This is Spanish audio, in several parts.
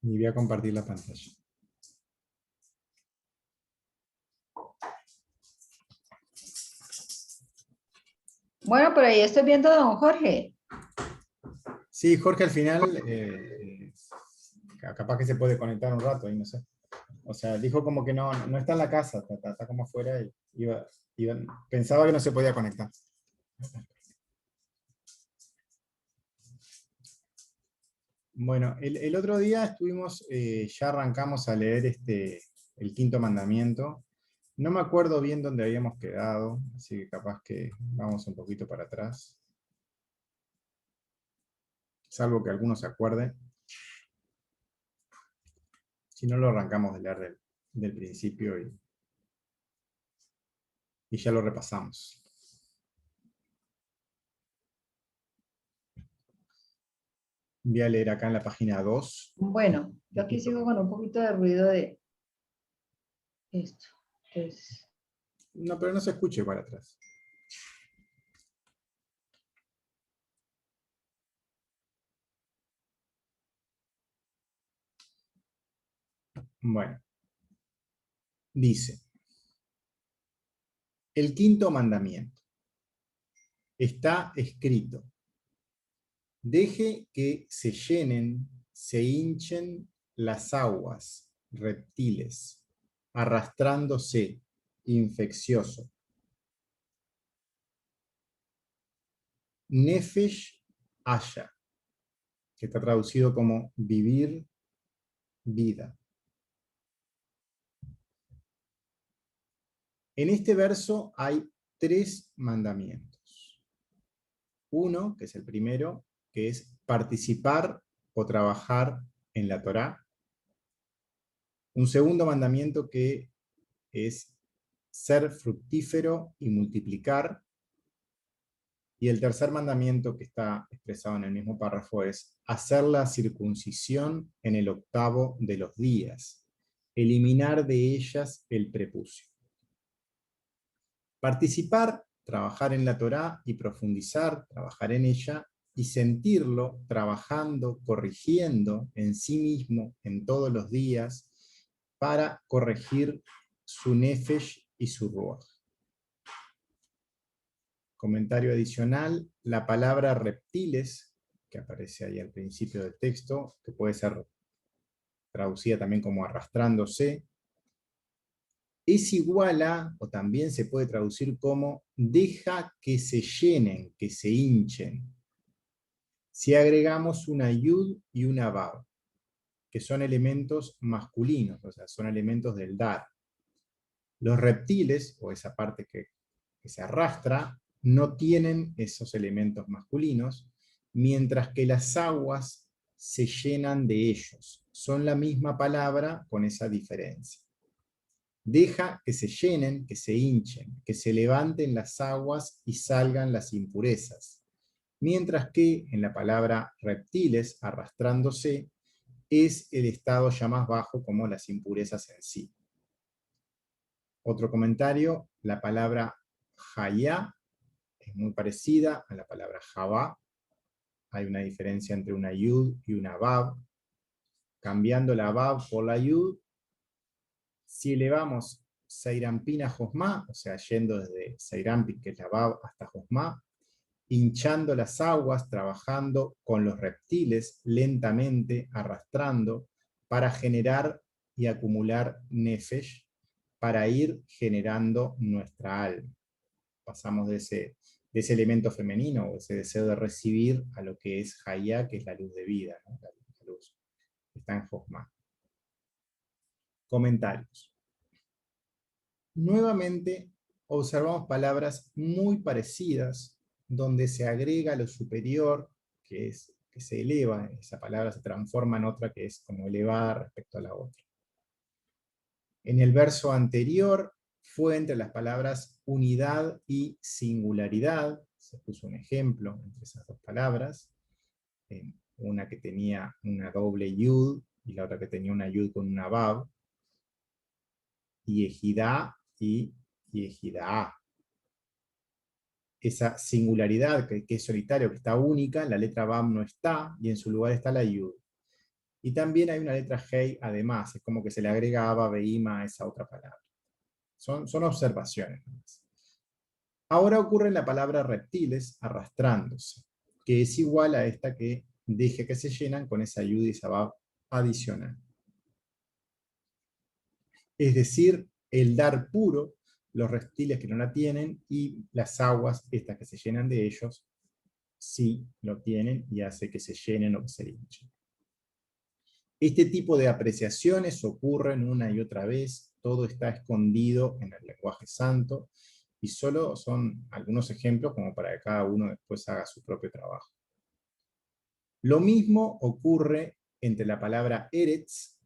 Y voy a compartir la pantalla. Bueno, por ahí estoy viendo a don Jorge. Sí, Jorge al final, capaz que se puede conectar un rato, ahí no sé. O sea, dijo como que no está en la casa, está como afuera y pensaba que no se podía conectar. Bueno, el otro día estuvimos, ya arrancamos a leer el quinto mandamiento. No me acuerdo bien dónde habíamos quedado, así que capaz que vamos un poquito para atrás. Salvo que algunos se acuerden. Si no, lo arrancamos de leer del principio y ya lo repasamos. Voy a leer acá en la página 2. Bueno, yo El aquí quinto sigo con un mandamiento. poquito de ruido de esto. Entonces, No, pero no se escuche para atrás. Bueno, dice, el quinto mandamiento. Está escrito, deje que se llenen, se hinchen las aguas, reptiles, arrastrándose, infeccioso. Nefesh haya, que está traducido como vivir, vida. En este verso hay 3 mandamientos. Uno, que es el primero, que es participar o trabajar en la Torá. Un segundo mandamiento que es ser fructífero y multiplicar. Y el tercer mandamiento que está expresado en el mismo párrafo es hacer la circuncisión en el 8º de los días, eliminar de ellas el prepucio. Participar, trabajar en la Torá y profundizar, trabajar en ella y sentirlo trabajando, corrigiendo en sí mismo en todos los días para corregir su nefesh y su ruach. Comentario adicional, la palabra reptiles, que aparece ahí al principio del texto, que puede ser traducida también como arrastrándose, es igual a, o también se puede traducir como, deja que se llenen, que se hinchen. Si agregamos una yud y una vav, que son elementos masculinos, o sea, son elementos del dar. Los reptiles, o esa parte que se arrastra, no tienen esos elementos masculinos, mientras que las aguas se llenan de ellos. Son la misma palabra con esa diferencia. Deja que se llenen, que se hinchen, que se levanten las aguas y salgan las impurezas. Mientras que en la palabra reptiles, arrastrándose, es el estado ya más bajo como las impurezas en sí. Otro comentario, la palabra hayá es muy parecida a la palabra Javá. Hay una diferencia entre una yud y una vav. Cambiando la vav por la yud, si elevamos Seirampín a Josmá, o sea, yendo desde Seirampín, que es la vav, hasta Josmá, hinchando las aguas, trabajando con los reptiles, lentamente, arrastrando, para generar y acumular nefesh, para ir generando nuestra alma. Pasamos de ese elemento femenino, o ese deseo de recibir, a lo que es Hayá, que es la luz de vida, ¿no? La luz que está en Josma. Comentarios. Nuevamente, observamos palabras muy parecidas, donde se agrega lo superior, que se eleva, esa palabra se transforma en otra que es como elevada respecto a la otra. En el verso anterior fue entre las palabras unidad y singularidad, se puso un ejemplo entre esas dos palabras, una que tenía una doble yud y la otra que tenía una yud con una vav, y ejidá y ejidá. Esa singularidad que es solitario, que está única, la letra vav no está, y en su lugar está la yud. Y también hay una letra Hei además, es como que se le agrega Aba Beima a esa otra palabra. Son observaciones. Ahora ocurre en la palabra reptiles, arrastrándose, que es igual a esta que dije que se llenan con esa yud y sabab adicional. Es decir, el dar puro, los reptiles que no la tienen, y las aguas, estas que se llenan de ellos, sí lo tienen y hace que se llenen o que se hinchen. Este tipo de apreciaciones ocurren una y otra vez, todo está escondido en el lenguaje santo, y solo son algunos ejemplos como para que cada uno después haga su propio trabajo. Lo mismo ocurre entre la palabra eretz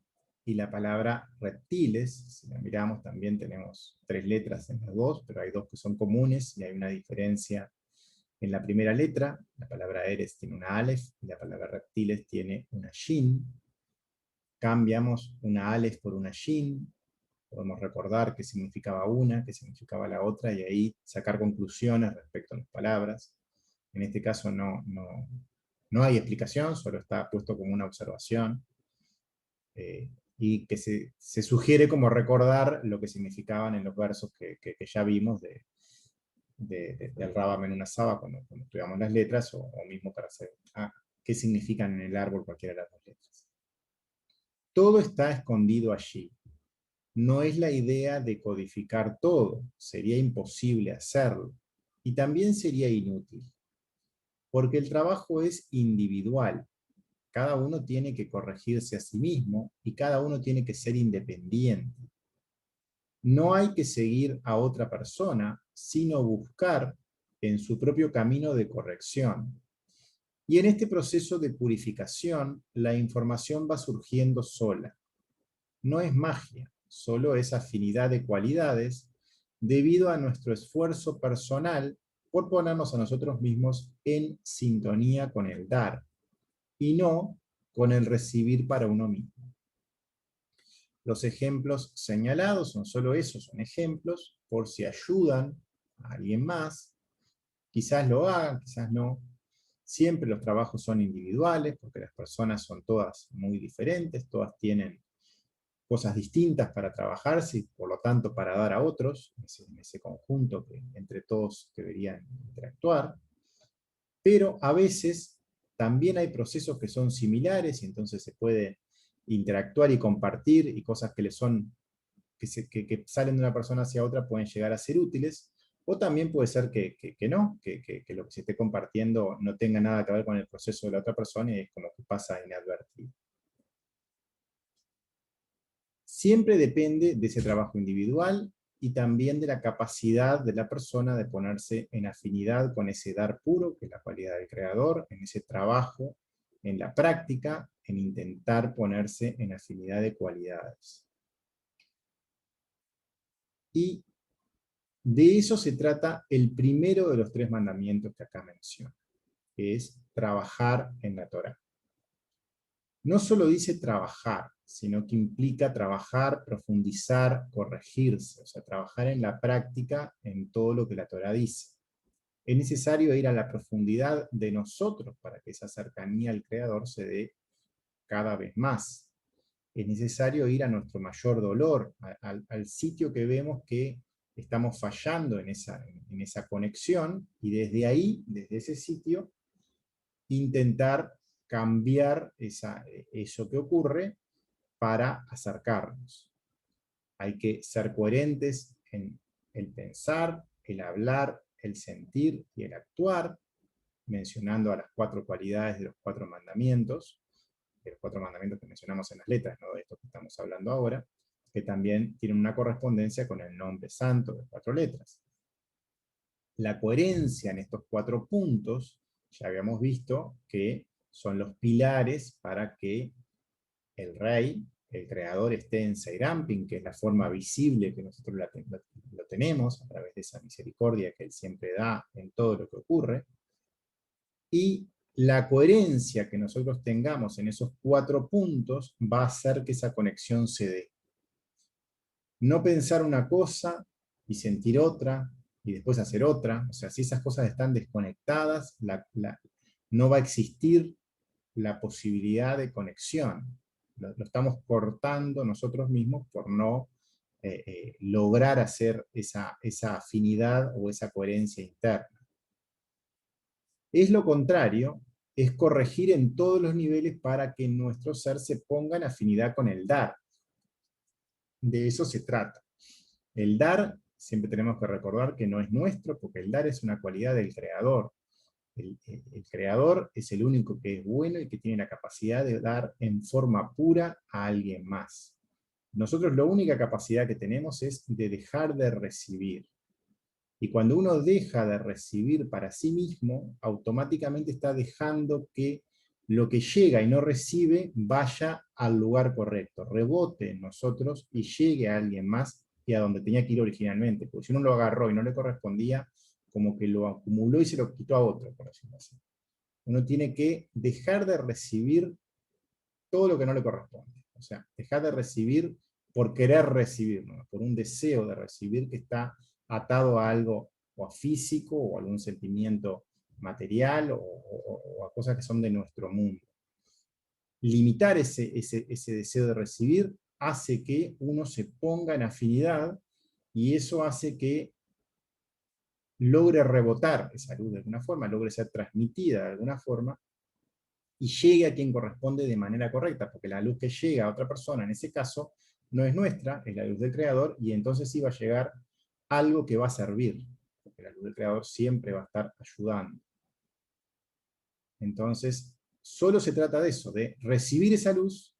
y la palabra reptiles. Si la miramos también tenemos 3 letras en las dos, pero hay 2 que son comunes y hay una diferencia en la primera letra. La palabra eretz tiene una alef y la palabra reptiles tiene una shin. Cambiamos una alef por una shin, podemos recordar qué significaba una, qué significaba la otra, y ahí sacar conclusiones respecto a las palabras. En este caso no hay explicación, solo está puesto como una observación, y que se sugiere como recordar lo que significaban en los versos que ya vimos del Rabba Menuna Saba cuando estudiamos las letras, o mismo para saber qué significan en el árbol cualquiera de las dos letras. Todo está escondido allí. No es la idea de codificar todo, sería imposible hacerlo, y también sería inútil, porque el trabajo es individual, cada uno tiene que corregirse a sí mismo, y cada uno tiene que ser independiente. No hay que seguir a otra persona, sino buscar en su propio camino de corrección. Y en este proceso de purificación, la información va surgiendo sola. No es magia, solo es afinidad de cualidades debido a nuestro esfuerzo personal por ponernos a nosotros mismos en sintonía con el dar y no con el recibir para uno mismo. Los ejemplos señalados son solo esos, son ejemplos por si ayudan a alguien más. Quizás lo hagan, quizás no. Siempre los trabajos son individuales porque las personas son todas muy diferentes, todas tienen cosas distintas para trabajarse y por lo tanto para dar a otros, en ese conjunto que entre todos deberían interactuar. Pero a veces también hay procesos que son similares y entonces se puede interactuar y compartir, y cosas que que salen de una persona hacia otra pueden llegar a ser útiles, o también puede ser que no, que lo que se esté compartiendo no tenga nada que ver con el proceso de la otra persona y es como que pasa inadvertido. Siempre depende de ese trabajo individual y también de la capacidad de la persona de ponerse en afinidad con ese dar puro, que es la cualidad del creador, en ese trabajo, en la práctica, en intentar ponerse en afinidad de cualidades. Y de eso se trata el primero de los 3 mandamientos que acá menciono, que es trabajar en la Torá. No solo dice trabajar, sino que implica trabajar, profundizar, corregirse, o sea, trabajar en la práctica en todo lo que la Torá dice. Es necesario ir a la profundidad de nosotros para que esa cercanía al Creador se dé cada vez más. Es necesario ir a nuestro mayor dolor, al sitio que vemos que estamos fallando en esa conexión, y desde ahí, desde ese sitio, intentar cambiar eso que ocurre para acercarnos. Hay que ser coherentes en el pensar, el hablar, el sentir y el actuar, mencionando a las 4 cualidades de los 4 mandamientos, que mencionamos en las letras, no de esto que estamos hablando ahora, que también tienen una correspondencia con el nombre santo de 4 letras. La coherencia en estos 4 puntos, ya habíamos visto que son los pilares para que el rey, el creador, esté en Seirampin, que es la forma visible que nosotros lo tenemos a través de esa misericordia que él siempre da en todo lo que ocurre, y la coherencia que nosotros tengamos en esos 4 puntos va a hacer que esa conexión se dé. No pensar una cosa y sentir otra, y después hacer otra, o sea, si esas cosas están desconectadas, no va a existir la posibilidad de conexión. lo estamos cortando nosotros mismos por no lograr hacer esa afinidad o esa coherencia interna. Es lo contrario, es corregir en todos los niveles para que nuestro ser se ponga en afinidad con el dar. De eso se trata. El dar, siempre tenemos que recordar que no es nuestro, porque el dar es una cualidad del creador. El creador es el único que es bueno y que tiene la capacidad de dar en forma pura a alguien más. Nosotros la única capacidad que tenemos es de dejar de recibir. Y cuando uno deja de recibir para sí mismo, automáticamente está dejando que lo que llega y no recibe vaya al lugar correcto, rebote en nosotros y llegue a alguien más que a donde tenía que ir originalmente. Porque si uno lo agarró y no le correspondía, como que lo acumuló y se lo quitó a otro, por decirlo así. Uno tiene que dejar de recibir todo lo que no le corresponde. O sea, dejar de recibir por querer recibir, ¿no? Por un deseo de recibir que está atado a algo o a físico o a algún sentimiento material o a cosas que son de nuestro mundo. Limitar ese deseo de recibir hace que uno se ponga en afinidad y eso hace que logre rebotar esa luz de alguna forma, logre ser transmitida de alguna forma y llegue a quien corresponde de manera correcta, porque la luz que llega a otra persona, en ese caso, no es nuestra, es la luz del Creador, y entonces sí va a llegar algo que va a servir, porque la luz del Creador siempre va a estar ayudando. Entonces, solo se trata de eso, de recibir esa luz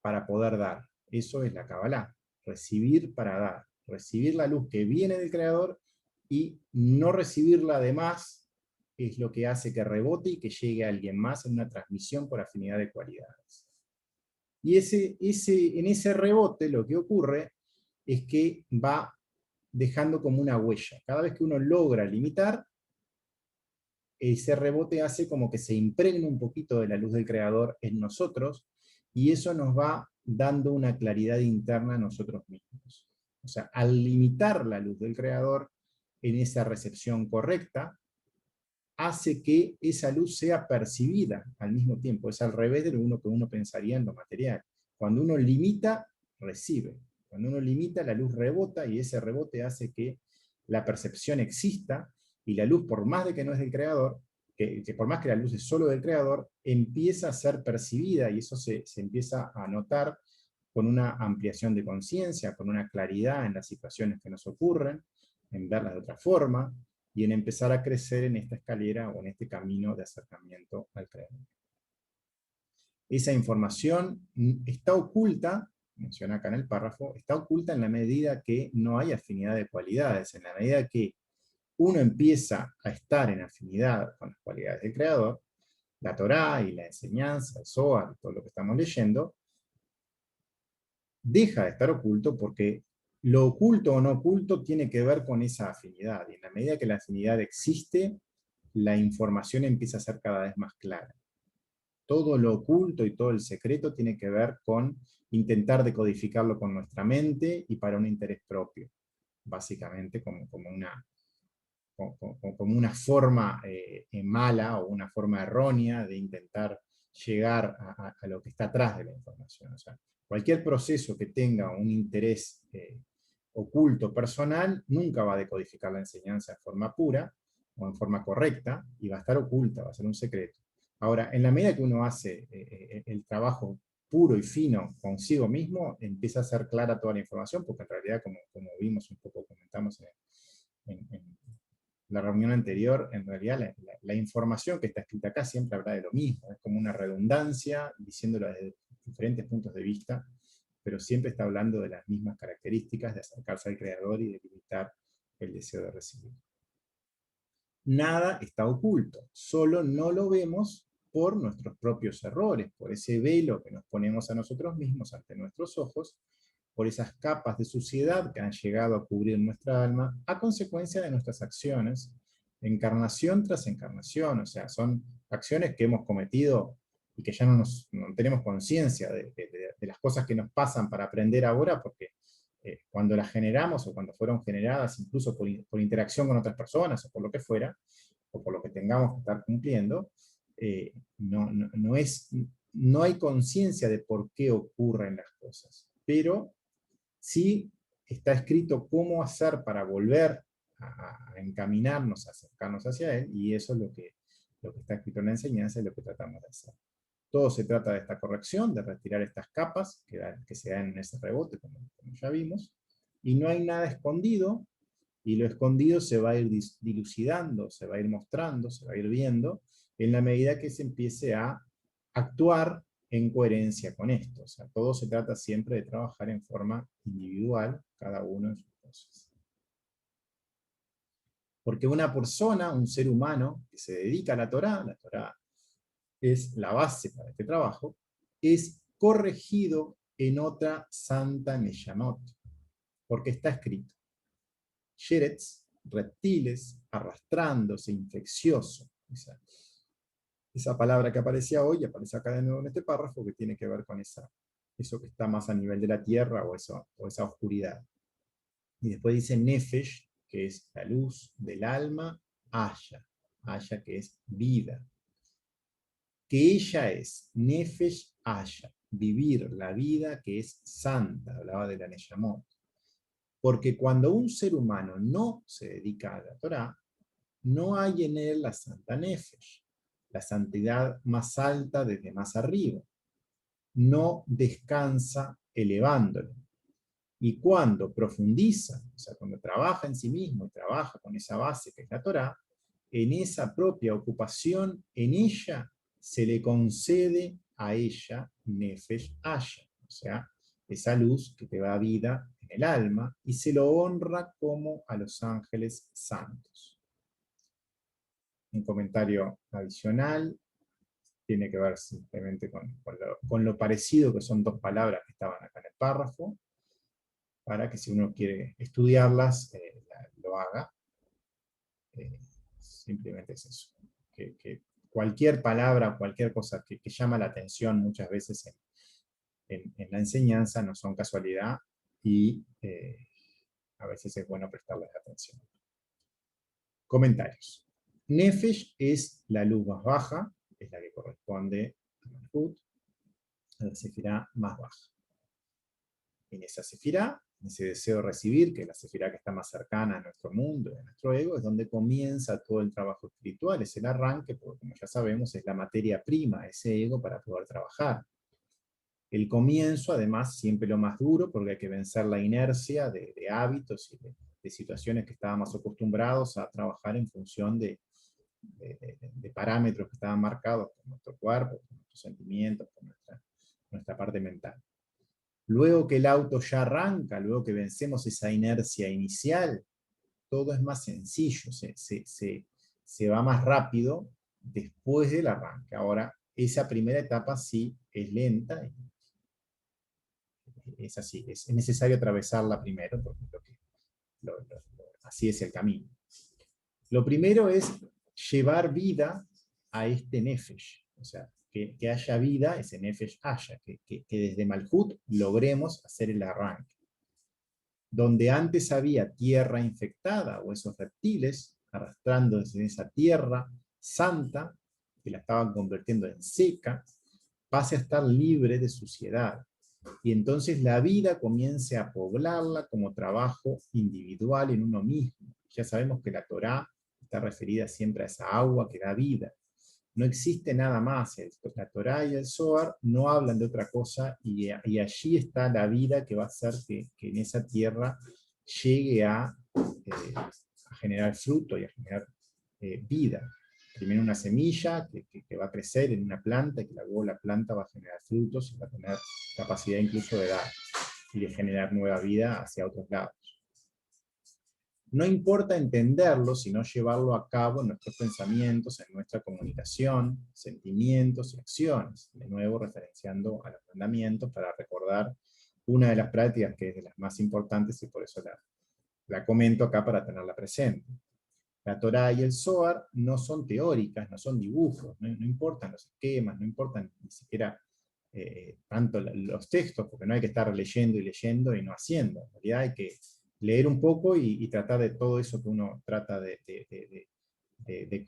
para poder dar. Eso es la Kabbalah, recibir para dar, recibir la luz que viene del Creador y no recibirla de más es lo que hace que rebote y que llegue a alguien más en una transmisión por afinidad de cualidades. Y en ese rebote lo que ocurre es que va dejando como una huella. Cada vez que uno logra limitar, ese rebote hace como que se impregne un poquito de la luz del Creador en nosotros, y eso nos va dando una claridad interna a nosotros mismos. O sea, al limitar la luz del Creador en esa recepción correcta, hace que esa luz sea percibida al mismo tiempo. Es al revés de lo que uno pensaría en lo material. Cuando uno limita, recibe. Cuando uno limita, la luz rebota y ese rebote hace que la percepción exista y la luz, por más de que no es del creador, que por más que la luz es solo del creador, empieza a ser percibida y eso se empieza a notar con una ampliación de conciencia, con una claridad en las situaciones que nos ocurren, en verlas de otra forma, y en empezar a crecer en esta escalera o en este camino de acercamiento al Creador. Esa información está oculta, menciona acá en el párrafo, está oculta en la medida que no hay afinidad de cualidades, en la medida que uno empieza a estar en afinidad con las cualidades del Creador, la Torá y la enseñanza, el Zohar, todo lo que estamos leyendo, deja de estar oculto porque lo oculto o no oculto tiene que ver con esa afinidad. Y en la medida que la afinidad existe, la información empieza a ser cada vez más clara. Todo lo oculto y todo el secreto tiene que ver con intentar decodificarlo con nuestra mente y para un interés propio. Básicamente como una forma mala o una forma errónea de intentar llegar a lo que está atrás de la información. O sea, cualquier proceso que tenga un interés oculto personal nunca va a decodificar la enseñanza de forma pura o en forma correcta y va a estar oculta, va a ser un secreto. Ahora, en la medida que uno hace el trabajo puro y fino consigo mismo, empieza a ser clara toda la información, porque en realidad, como vimos un poco, comentamos en la reunión anterior, en realidad la información que está escrita acá siempre habla de lo mismo, es como una redundancia, diciéndolo desde diferentes puntos de vista, pero siempre está hablando de las mismas características de acercarse al Creador y de limitar el deseo de recibir. Nada está oculto, solo no lo vemos por nuestros propios errores, por ese velo que nos ponemos a nosotros mismos ante nuestros ojos, por esas capas de suciedad que han llegado a cubrir nuestra alma a consecuencia de nuestras acciones, encarnación tras encarnación. O sea, son acciones que hemos cometido y que ya no tenemos conciencia de las cosas que nos pasan para aprender ahora, porque cuando las generamos o cuando fueron generadas, incluso por interacción con otras personas o por lo que fuera, o por lo que tengamos que estar cumpliendo, no es no hay conciencia de por qué ocurren las cosas, pero sí está escrito cómo hacer para volver a encaminarnos, a acercarnos hacia él, y eso es lo que está escrito en la enseñanza y lo que tratamos de hacer. Todo se trata de esta corrección, de retirar estas capas que se dan en ese rebote, como ya vimos, y no hay nada escondido, y lo escondido se va a ir dilucidando, se va a ir mostrando, se va a ir viendo, en la medida que se empiece a actuar en coherencia con esto. O sea, todo se trata siempre de trabajar en forma individual, cada uno en sus cosas. Porque una persona, un ser humano que se dedica a la Torá es la base para este trabajo, es corregido en otra santa Neshamot, porque está escrito: Sheretz, reptiles, arrastrándose, infeccioso. Esa palabra que aparecía hoy, aparece acá de nuevo en este párrafo, que tiene que ver con eso que está más a nivel de la tierra o esa oscuridad. Y después dice Nefesh, que es la luz del alma, Haya que es vida. Que ella es Nefesh Haya, vivir la vida que es santa, hablaba de la Neyamot. Porque cuando un ser humano no se dedica a la Torá, no hay en él la santa Nefesh, la santidad más alta desde más arriba. No descansa elevándolo. Y cuando profundiza, o sea, cuando trabaja en sí mismo y trabaja con esa base que es la Torá, en esa propia ocupación, en ella se le concede a ella Nefesh Haya, o sea, esa luz que te da vida en el alma, y se lo honra como a los ángeles santos. Un comentario adicional tiene que ver simplemente con lo parecido que son dos palabras que estaban acá en el párrafo, para que si uno quiere estudiarlas, lo haga. Simplemente es eso. Que cualquier palabra, cualquier cosa que llama la atención muchas veces en la enseñanza no son casualidad, y a veces es bueno prestarles atención. Comentarios. Nefesh es la luz más baja, es la que corresponde a Malhut, a la sefirá más baja. En esa sefirá, en ese deseo de recibir, que es la sefirá que está más cercana a nuestro mundo, a nuestro ego, es donde comienza todo el trabajo espiritual, es el arranque, porque como ya sabemos, es la materia prima, ese ego para poder trabajar. El comienzo, además, siempre lo más duro, porque hay que vencer la inercia de hábitos y de situaciones que estábamos acostumbrados a trabajar en función de parámetros que estaban marcados por nuestro cuerpo, por nuestros sentimientos, por nuestra parte mental. Luego que el auto ya arranca, luego que vencemos esa inercia inicial, todo es más sencillo, se va más rápido después del arranque. Ahora, esa primera etapa sí es lenta, es así, es necesario atravesarla primero, porque así es el camino. Lo primero es llevar vida a este Nefesh, o sea, que haya vida, ese Nefesh haya, que desde Malhut logremos hacer el arranque. Donde antes había tierra infectada o esos reptiles arrastrándose en esa tierra santa, que la estaban convirtiendo en seca, pase a estar libre de suciedad. Y entonces la vida comience a poblarla como trabajo individual en uno mismo. Ya sabemos que la Torá está referida siempre a esa agua que da vida. No existe nada más. La Torá y el Zohar no hablan de otra cosa, y allí está la vida que va a hacer que en esa tierra llegue a generar fruto y a generar vida. Primero una semilla que va a crecer en una planta, y que luego la planta va a generar frutos y va a tener capacidad incluso de dar y de generar nueva vida hacia otros lados. No importa entenderlo, sino llevarlo a cabo en nuestros pensamientos, en nuestra comunicación, sentimientos y acciones. De nuevo, referenciando a los mandamientos para recordar una de las prácticas que es de las más importantes, y por eso la comento acá para tenerla presente. La Torá y el Zohar no son teóricas, no son dibujos, no importan los esquemas, no importan ni siquiera tanto los textos, porque no hay que estar leyendo y no haciendo. En realidad hay que leer un poco y tratar de todo eso que uno trata de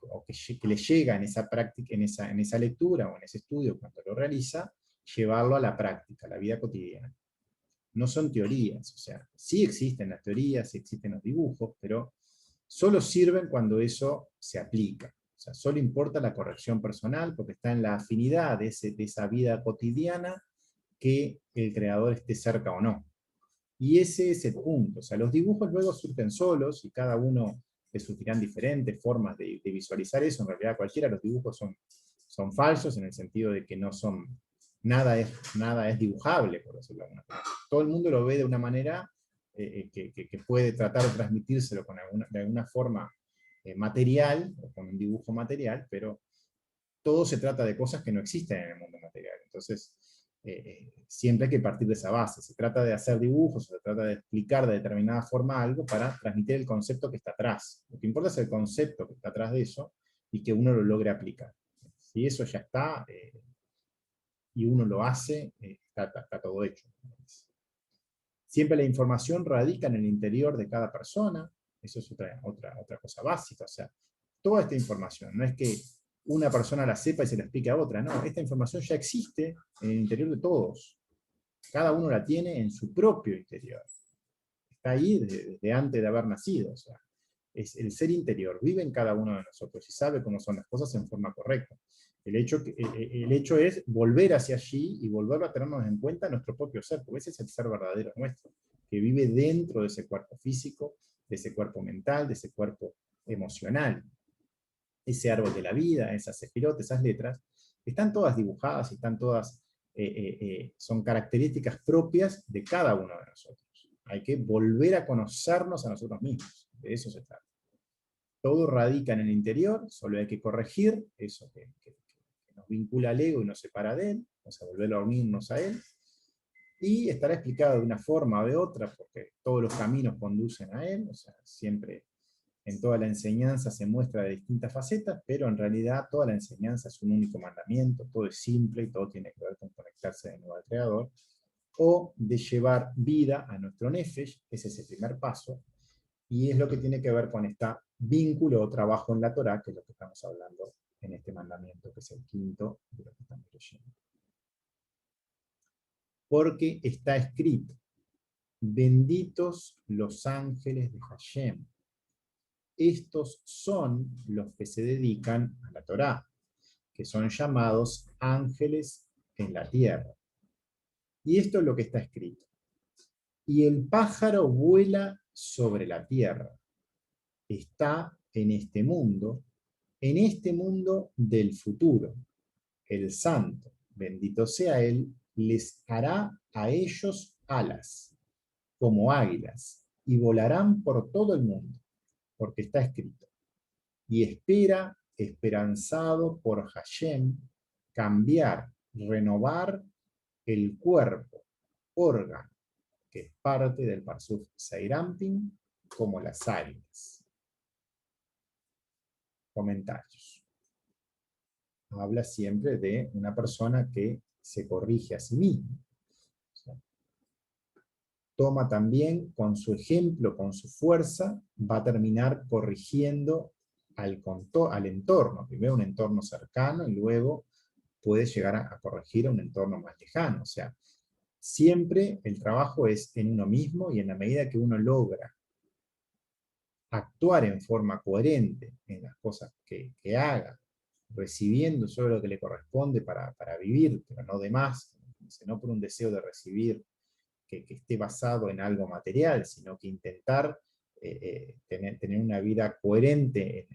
o que le llega en esa práctica, en esa lectura o en ese estudio cuando lo realiza, llevarlo a la práctica, a la vida cotidiana. No son teorías, o sea, sí existen las teorías, sí existen los dibujos, pero solo sirven cuando eso se aplica. O sea, solo importa la corrección personal porque está en la afinidad de esa vida cotidiana que el creador esté cerca o no. Y ese es el punto. O sea, los dibujos luego surgen solos y cada uno le surgirán diferentes formas de visualizar eso. En realidad cualquiera de los dibujos son falsos en el sentido de que no son, nada es dibujable, por decirlo de alguna forma. Todo el mundo lo ve de una manera que puede tratar de transmitírselo de alguna forma material, o con un dibujo material, pero todo se trata de cosas que no existen en el mundo material. Entonces, siempre hay que partir de esa base. Se trata de hacer dibujos, se trata de explicar de determinada forma algo para transmitir el concepto que está atrás. Lo que importa es el concepto que está atrás de eso y que uno lo logre aplicar. Si eso ya está y uno lo hace, está todo hecho. Siempre la información radica en el interior de cada persona. Eso es otra cosa básica. O sea, toda esta información, no es que una persona la sepa y se la explique a otra, no, esta información ya existe en el interior de todos. Cada uno la tiene en su propio interior. Está ahí desde antes de haber nacido. O sea, es el ser interior, vive en cada uno de nosotros y sabe cómo son las cosas en forma correcta. El hecho es volver hacia allí y volver a tenernos en cuenta nuestro propio ser, porque ese es el ser verdadero nuestro, que vive dentro de ese cuerpo físico, de ese cuerpo mental, de ese cuerpo emocional. Ese árbol de la vida, esas sefirotes, esas letras, están todas dibujadas y están todas, son características propias de cada uno de nosotros. Hay que volver a conocernos a nosotros mismos, de eso se trata. Todo radica en el interior, solo hay que corregir eso que nos vincula al ego y nos separa de él, o sea, volver a unirnos a él, y estará explicado de una forma o de otra, porque todos los caminos conducen a él, o sea, siempre en toda la enseñanza se muestra de distintas facetas, pero en realidad toda la enseñanza es un único mandamiento, todo es simple y todo tiene que ver con conectarse de nuevo al Creador, o de llevar vida a nuestro Nefesh, ese es el primer paso, y es lo que tiene que ver con este vínculo o trabajo en la Torá, que es lo que estamos hablando en este mandamiento, que es el quinto de lo que estamos leyendo. Porque está escrito, benditos los ángeles de Hashem. Estos son los que se dedican a la Torá, que son llamados ángeles en la tierra. Y esto es lo que está escrito. Y el pájaro vuela sobre la tierra. Está en este mundo del futuro. El santo, bendito sea él, les hará a ellos alas, como águilas, y volarán por todo el mundo, porque está escrito. Y espera, esperanzado por Hashem, cambiar, renovar el cuerpo, órgano, que es parte del Parsuf Seirampin, como las águilas. Comentarios. Habla siempre de una persona que se corrige a sí misma. O sea, toma también con su ejemplo, con su fuerza, va a terminar corrigiendo al entorno. Primero un entorno cercano y luego puede llegar a corregir a un entorno más lejano. O sea, siempre el trabajo es en uno mismo y en la medida que uno logra actuar en forma coherente en las cosas que haga, recibiendo solo lo que le corresponde para vivir, pero no de más, no por un deseo de recibir que esté basado en algo material, sino que intentar tener una vida coherente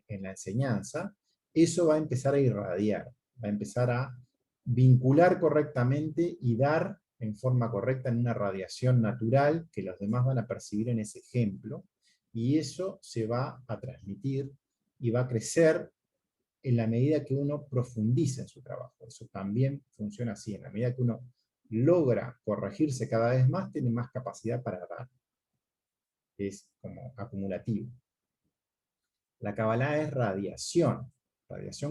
en la enseñanza, eso va a empezar a irradiar, va a empezar a vincular correctamente y dar en forma correcta en una radiación natural que los demás van a percibir en ese ejemplo, y eso se va a transmitir y va a crecer en la medida que uno profundiza en su trabajo. Eso también funciona así, en la medida que uno logra corregirse cada vez más, tiene más capacidad para dar. Es como acumulativo. La Kabbalah es radiación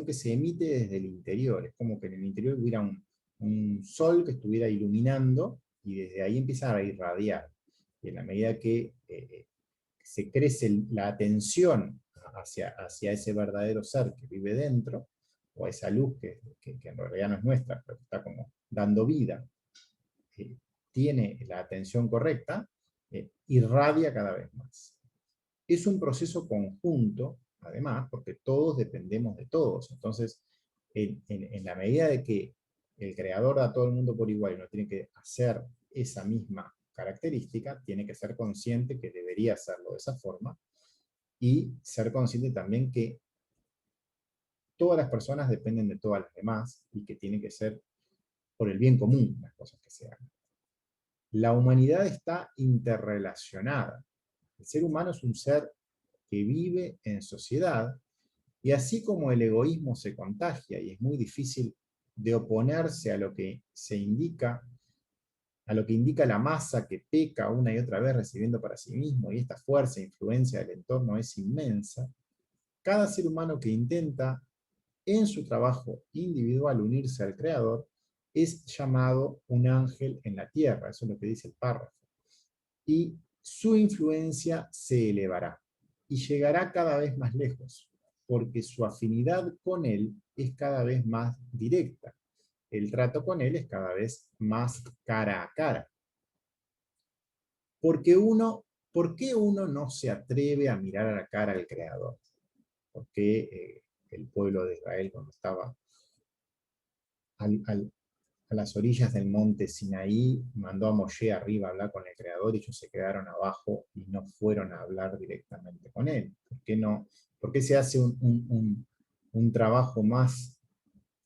que se emite desde el interior. Es como que en el interior hubiera un sol que estuviera iluminando y desde ahí empieza a irradiar. Y en la medida que se crece la atención hacia ese verdadero ser que vive dentro, o a esa luz que en realidad no es nuestra, pero que está como dando vida, tiene la atención correcta, irradia cada vez más. Es un proceso conjunto, además, porque todos dependemos de todos. Entonces, en la medida de que el creador da a todo el mundo por igual y uno tiene que hacer esa misma característica, tiene que ser consciente que debería hacerlo de esa forma y ser consciente también que todas las personas dependen de todas las demás y que tiene que ser por el bien común las cosas que se hagan. La humanidad está interrelacionada. El ser humano es un ser que vive en sociedad y así como el egoísmo se contagia y es muy difícil de oponerse a lo que se indica, a lo que indica la masa que peca una y otra vez recibiendo para sí mismo, y esta fuerza e influencia del entorno es inmensa, cada ser humano que intenta en su trabajo individual unirse al Creador es llamado un ángel en la tierra, eso es lo que dice el párrafo, y su influencia se elevará y llegará cada vez más lejos, porque su afinidad con él es cada vez más directa. El trato con él es cada vez más cara a cara. ¿Por qué uno no se atreve a mirar a la cara al Creador? Porque el pueblo de Israel, cuando estaba a las orillas del monte Sinaí, mandó a Moshe arriba a hablar con el Creador y ellos se quedaron abajo y no fueron a hablar directamente con él? ¿Por qué no? ¿Por qué se hace un trabajo más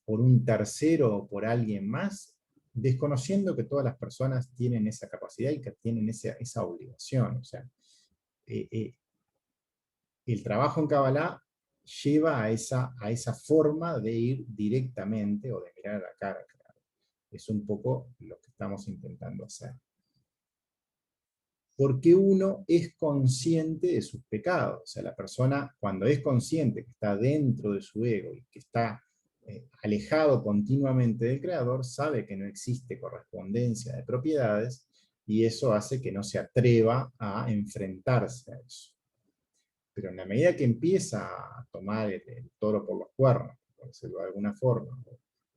por un tercero o por alguien más, desconociendo que todas las personas tienen esa capacidad y que tienen esa obligación? O sea, eh, eh, el trabajo en Kabbalah lleva a esa forma de ir directamente o de mirar a la cara. Es un poco lo que estamos intentando hacer. Porque uno es consciente de sus pecados. O sea, la persona, cuando es consciente que está dentro de su ego y que está alejado continuamente del Creador, sabe que no existe correspondencia de propiedades y eso hace que no se atreva a enfrentarse a eso. Pero en la medida que empieza a tomar el toro por los cuernos, por decirlo de alguna forma,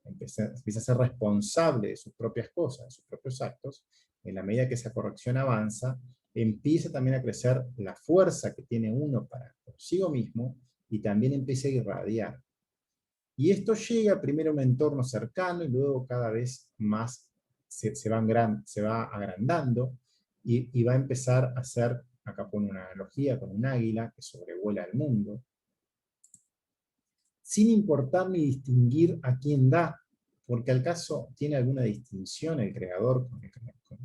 empieza a ser responsable de sus propias cosas, de sus propios actos, en la medida que esa corrección avanza, empieza también a crecer la fuerza que tiene uno para consigo mismo y también empieza a irradiar. Y esto llega primero a un entorno cercano y luego cada vez más se va agrandando y va a empezar a ser, acá pone una analogía con un águila que sobrevuela el mundo, sin importar ni distinguir a quién da, porque al caso tiene alguna distinción el creador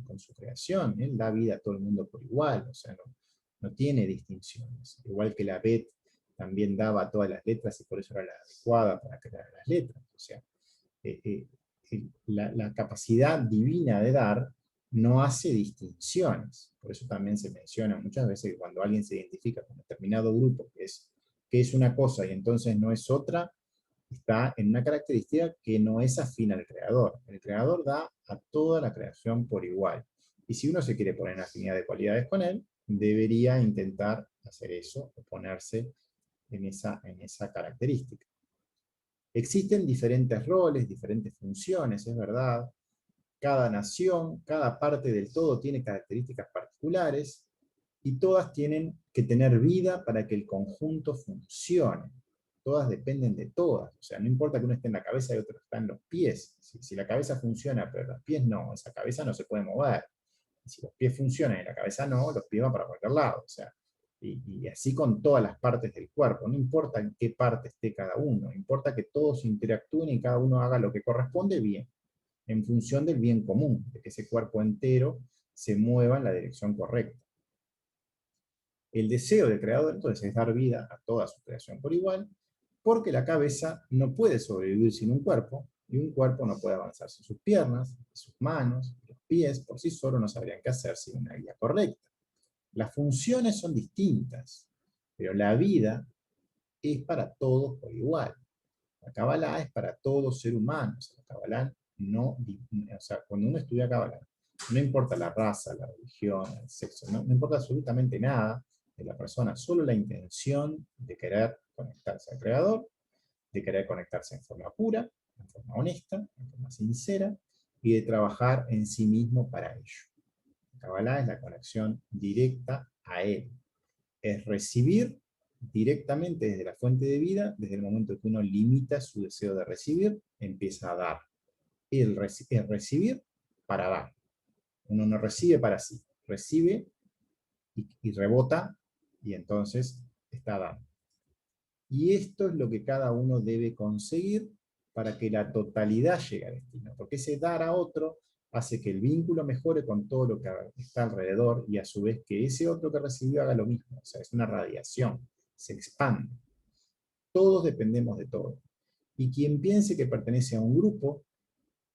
con su creación. Él da vida a todo el mundo por igual, o sea, no tiene distinciones. Igual que la Bet también daba todas las letras y por eso era la adecuada para crear las letras. O sea, la capacidad divina de dar no hace distinciones. Por eso también se menciona muchas veces que cuando alguien se identifica con determinado grupo que es una cosa y entonces no es otra, está en una característica que no es afín al creador. El creador da a toda la creación por igual. Y si uno se quiere poner en afinidad de cualidades con él, debería intentar hacer eso, o ponerse en esa característica. Existen diferentes roles, diferentes funciones, es verdad. Cada nación, cada parte del todo tiene características particulares y todas tienen que tener vida para que el conjunto funcione. Todas dependen de todas. O sea, no importa que uno esté en la cabeza y otro está en los pies. Si la cabeza funciona pero los pies no, esa cabeza no se puede mover. Y si los pies funcionan y la cabeza no, los pies van para cualquier lado. O sea, y así con todas las partes del cuerpo. No importa en qué parte esté cada uno, importa que todos interactúen y cada uno haga lo que corresponde bien, en función del bien común, de que ese cuerpo entero se mueva en la dirección correcta. El deseo del creador entonces es dar vida a toda su creación por igual, porque la cabeza no puede sobrevivir sin un cuerpo, y un cuerpo no puede avanzar sin sus piernas, sus manos, los pies, por sí solo no sabrían qué hacer sin una guía correcta. Las funciones son distintas, pero la vida es para todos por igual. La Kabbalah es para todo ser humano. O sea, la Kabbalah no, o sea, cuando uno estudia Kabbalah, no importa la raza, la religión, el sexo, no importa absolutamente nada, de la persona solo la intención de querer conectarse al Creador, de querer conectarse en forma pura, en forma honesta, en forma sincera, y de trabajar en sí mismo para ello. Kabbalah es la conexión directa a Él. Es recibir directamente desde la fuente de vida, desde el momento que uno limita su deseo de recibir, empieza a dar. Es recibir para dar. Uno no recibe para sí, recibe y rebota, y entonces está dando. Y esto es lo que cada uno debe conseguir para que la totalidad llegue a destino, porque ese dar a otro hace que el vínculo mejore con todo lo que está alrededor, y a su vez que ese otro que recibió haga lo mismo. O sea, es una radiación, se expande. Todos dependemos de todo. Y quien piense que pertenece a un grupo,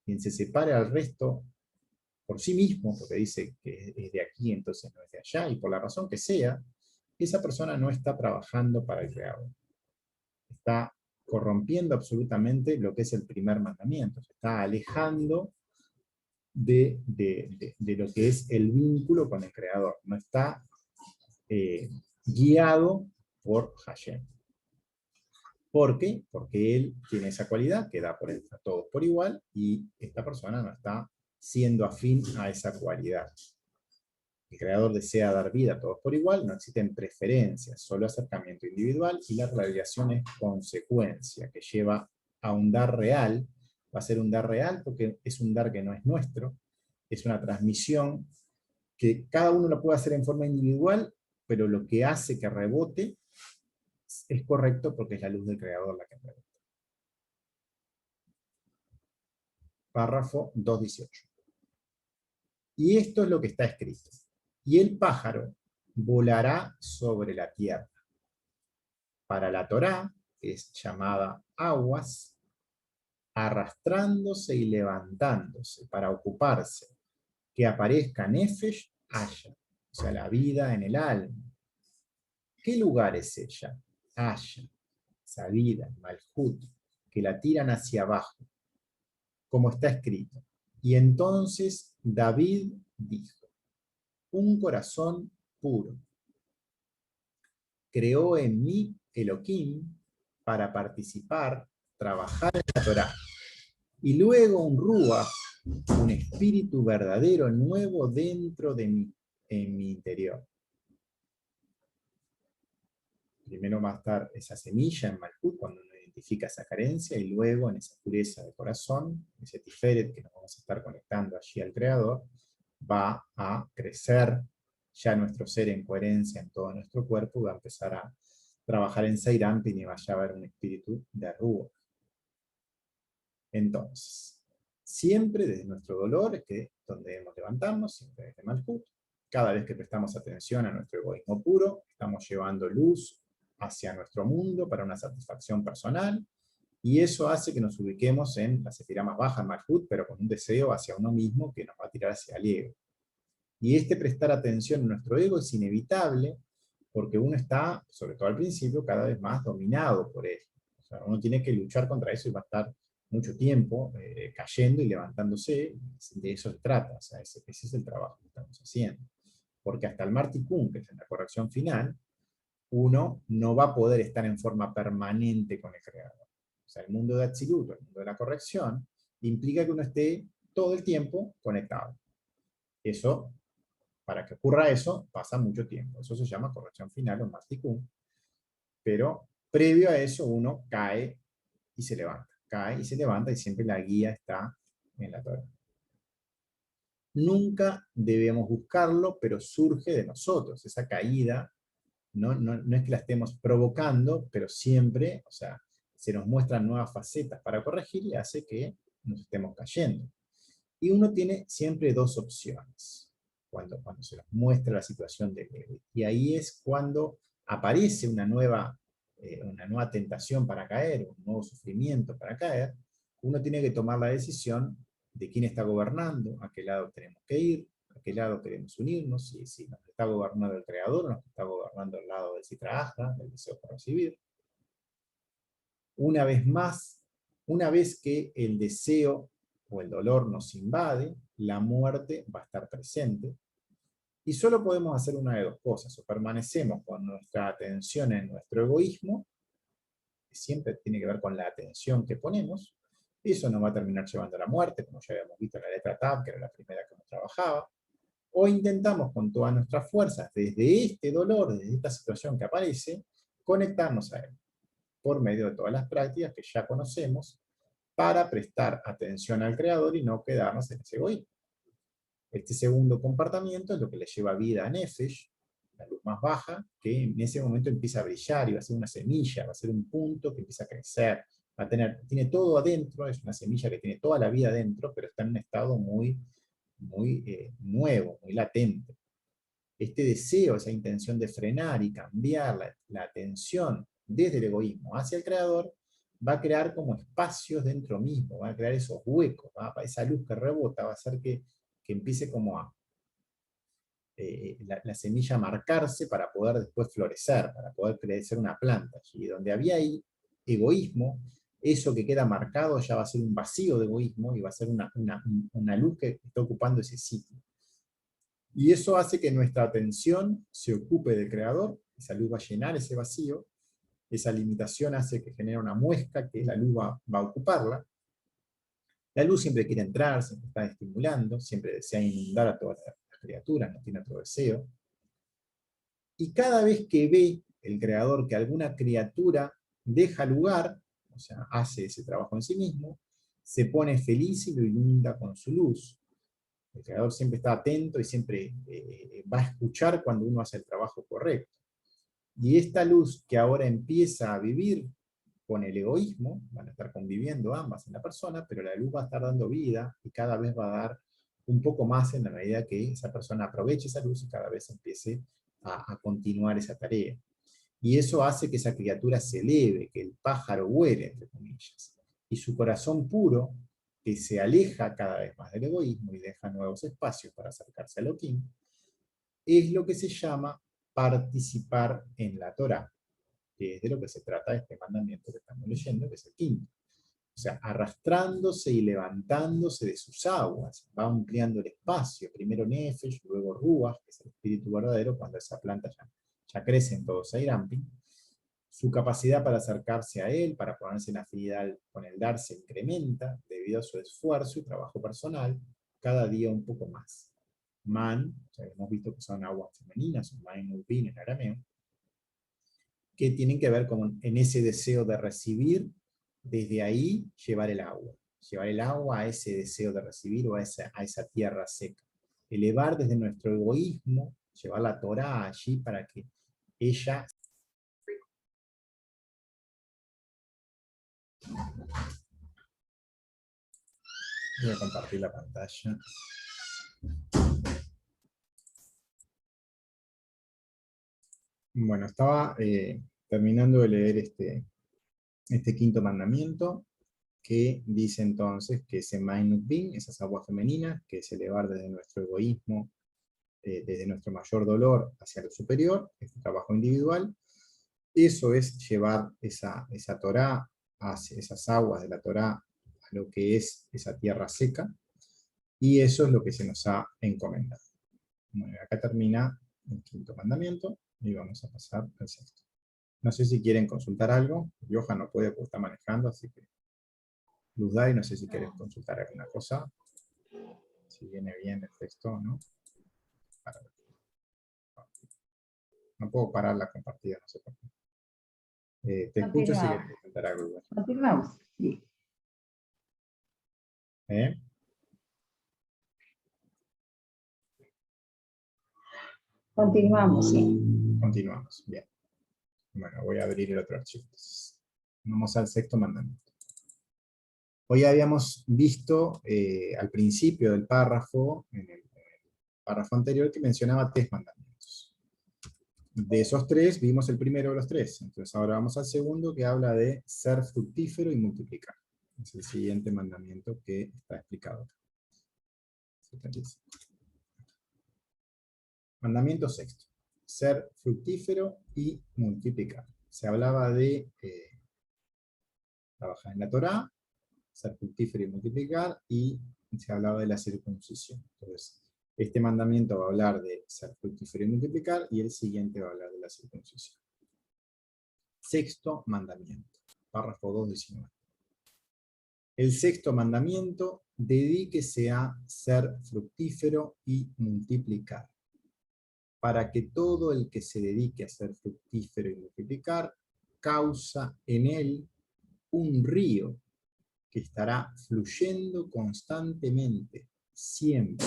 quien se separe al resto por sí mismo, porque dice que es de aquí, entonces no es de allá, y por la razón que sea, esa persona no está trabajando para el Creador. Está corrompiendo absolutamente lo que es el primer mandamiento, se está alejando de lo que es el vínculo con el Creador, no está guiado por Hashem. ¿Por qué? Porque él tiene esa cualidad que da a todos por igual, y esta persona no está siendo afín a esa cualidad. El Creador desea dar vida a todos por igual, no existen preferencias, solo acercamiento individual, y la radiación es consecuencia, que lleva a un dar real. Va a ser un dar real porque es un dar que no es nuestro, es una transmisión que cada uno lo puede hacer en forma individual, pero lo que hace que rebote es correcto porque es la luz del Creador la que rebota. Párrafo 2.18. Y esto es lo que está escrito. Y el pájaro volará sobre la tierra. Para la Torá es llamada aguas, arrastrándose y levantándose para ocuparse, que aparezca Nefesh haya, o sea, la vida en el alma. ¿Qué lugar es ella? Haya, esa vida, Malhut, que la tiran hacia abajo, como está escrito. Y entonces David dijo: un corazón puro creó en mí Elohim para participar, trabajar en la Torá. Y luego un Ruach, un espíritu verdadero nuevo dentro de mí, en mi interior. Primero va a estar esa semilla en Malhut, cuando uno identifica esa carencia, y luego en esa pureza de corazón, ese tiferet que nos vamos a estar conectando allí al Creador, va a crecer ya nuestro ser en coherencia en todo nuestro cuerpo, y va a empezar a trabajar en Seirampin, y vaya a haber un espíritu de Ruach. Entonces, siempre desde nuestro dolor es que donde debemos levantarnos, siempre desde Malhut. Cada vez que prestamos atención a nuestro egoísmo puro, estamos llevando luz hacia nuestro mundo para una satisfacción personal, y eso hace que nos ubiquemos en la sefirá más baja, en Malhut, pero con un deseo hacia uno mismo que nos va a tirar hacia el ego. Y este prestar atención a nuestro ego es inevitable, porque uno está, sobre todo al principio, cada vez más dominado por él. O sea, uno tiene que luchar contra eso y va a estar mucho tiempo cayendo y levantándose. De eso se trata, o sea, ese es el trabajo que estamos haciendo. Porque hasta el Martikun, que es la corrección final, uno no va a poder estar en forma permanente con el Creador. O sea, el mundo de Atzilut, el mundo de la corrección, implica que uno esté todo el tiempo conectado. Eso, para que ocurra eso, pasa mucho tiempo. Eso se llama corrección final o Martikun. Pero previo a eso uno cae y se levanta. Cae y se levanta, y siempre la guía está en la Torá. Nunca debemos buscarlo, pero surge de nosotros. Esa caída no es que la estemos provocando, pero siempre, o sea, se nos muestran nuevas facetas para corregir, y hace que nos estemos cayendo. Y uno tiene siempre dos opciones cuando se nos muestra la situación del ego. Y ahí es cuando aparece una nueva tentación para caer, un nuevo sufrimiento para caer. Uno tiene que tomar la decisión de quién está gobernando, a qué lado tenemos que ir, a qué lado queremos unirnos, si nos está gobernando el Creador, o nos está gobernando el lado del Sitra Achra, del deseo por recibir. Una vez más, una vez que el deseo o el dolor nos invade, la muerte va a estar presente, Y solo podemos hacer una de dos cosas: o permanecemos con nuestra atención en nuestro egoísmo, que siempre tiene que ver con la atención que ponemos, y eso nos va a terminar llevando a la muerte, como ya habíamos visto en la letra Tab, que era la primera que nos trabajaba. O intentamos con todas nuestras fuerzas, desde este dolor, desde esta situación que aparece, conectarnos a él, por medio de todas las prácticas que ya conocemos, para prestar atención al Creador y no quedarnos en ese egoísmo. Este segundo comportamiento es lo que le lleva vida a Nefesh, la luz más baja, que en ese momento empieza a brillar y va a ser una semilla, va a ser un punto que empieza a crecer, tiene todo adentro, es una semilla que tiene toda la vida adentro, pero está en un estado muy nuevo, muy latente. Este deseo, esa intención de frenar y cambiar la atención desde el egoísmo hacia el Creador, va a crear como espacios dentro mismo, va a crear esos huecos, esa luz que rebota va a hacer que empiece como a la semilla a marcarse para poder después florecer, para poder crecer una planta. Y donde había ahí egoísmo, eso que queda marcado ya va a ser un vacío de egoísmo y va a ser una luz que está ocupando ese sitio. Y eso hace que nuestra atención se ocupe del Creador, esa luz va a llenar ese vacío, esa limitación hace que genere una muesca que la luz va a ocuparla. La luz siempre quiere entrar, siempre está estimulando, siempre desea inundar a todas las criaturas, no tiene otro deseo. Y cada vez que ve el Creador que alguna criatura deja lugar, o sea, hace ese trabajo en sí mismo, se pone feliz y lo inunda con su luz. El Creador siempre está atento y siempre va a escuchar cuando uno hace el trabajo correcto. Y esta luz que ahora empieza a vivir con el egoísmo, van a estar conviviendo ambas en la persona, pero la luz va a estar dando vida y cada vez va a dar un poco más en la medida que esa persona aproveche esa luz y cada vez empiece a continuar esa tarea. Y eso hace que esa criatura se eleve, que el pájaro vuele, entre comillas. Y su corazón puro, que se aleja cada vez más del egoísmo y deja nuevos espacios para acercarse a Elohim, es lo que se llama participar en la Torá, que es de lo que se trata este mandamiento que estamos leyendo, que es el quinto. O sea, arrastrándose y levantándose de sus aguas, va ampliando el espacio, primero Nefesh, luego Ruach, que es el espíritu verdadero, cuando esa planta ya crece en todo Seirampin. Su capacidad para acercarse a él, para ponerse en afinidad con el dar, se incrementa debido a su esfuerzo y trabajo personal, cada día un poco más. Man, ya hemos visto que son aguas femeninas, un man ubin en arameo, que tienen que ver con en ese deseo de recibir, desde ahí llevar el agua a ese deseo de recibir o a esa tierra seca. Elevar desde nuestro egoísmo, llevar la Torá allí para que ella... Voy a compartir la pantalla. Bueno, estaba terminando de leer este quinto mandamiento, que dice entonces que ese Mainut Bin, esas aguas femeninas, que es elevar desde nuestro egoísmo, desde nuestro mayor dolor hacia lo superior, este trabajo individual, eso es llevar esa Torá, hacia esas aguas de la Torá, a lo que es esa tierra seca, y eso es lo que se nos ha encomendado. Bueno, acá termina el quinto mandamiento, y vamos a pasar al sexto. No sé si quieren consultar algo, Johan no puede porque está manejando, así que Luzday, no sé si quieres consultar alguna cosa, si viene bien el texto o no. No puedo parar la compartida, no sé por qué. Te escucho si quieres consultar algo. Continuamos. Sí. ¿Eh? Continuamos, sí. Continuamos, bien. Bueno, voy a abrir el otro archivo. Vamos al sexto mandamiento. Hoy habíamos visto al principio del párrafo, en el párrafo anterior, que mencionaba 3 mandamientos. De esos 3, vimos el primero de los 3. Entonces ahora vamos al segundo, que habla de ser fructífero y multiplicar. Es el siguiente mandamiento que está explicado acá. Mandamiento sexto. Ser fructífero y multiplicar. Se hablaba de trabajar en la Torá, ser fructífero y multiplicar, y se hablaba de la circuncisión. Entonces, Este mandamiento va a hablar de ser fructífero y multiplicar, y el siguiente va a hablar de la circuncisión. Sexto mandamiento, párrafo 2:19. El sexto mandamiento, dedíquese a ser fructífero y multiplicar, para que todo el que se dedique a ser fructífero y multiplicar, causa en él un río que estará fluyendo constantemente, siempre,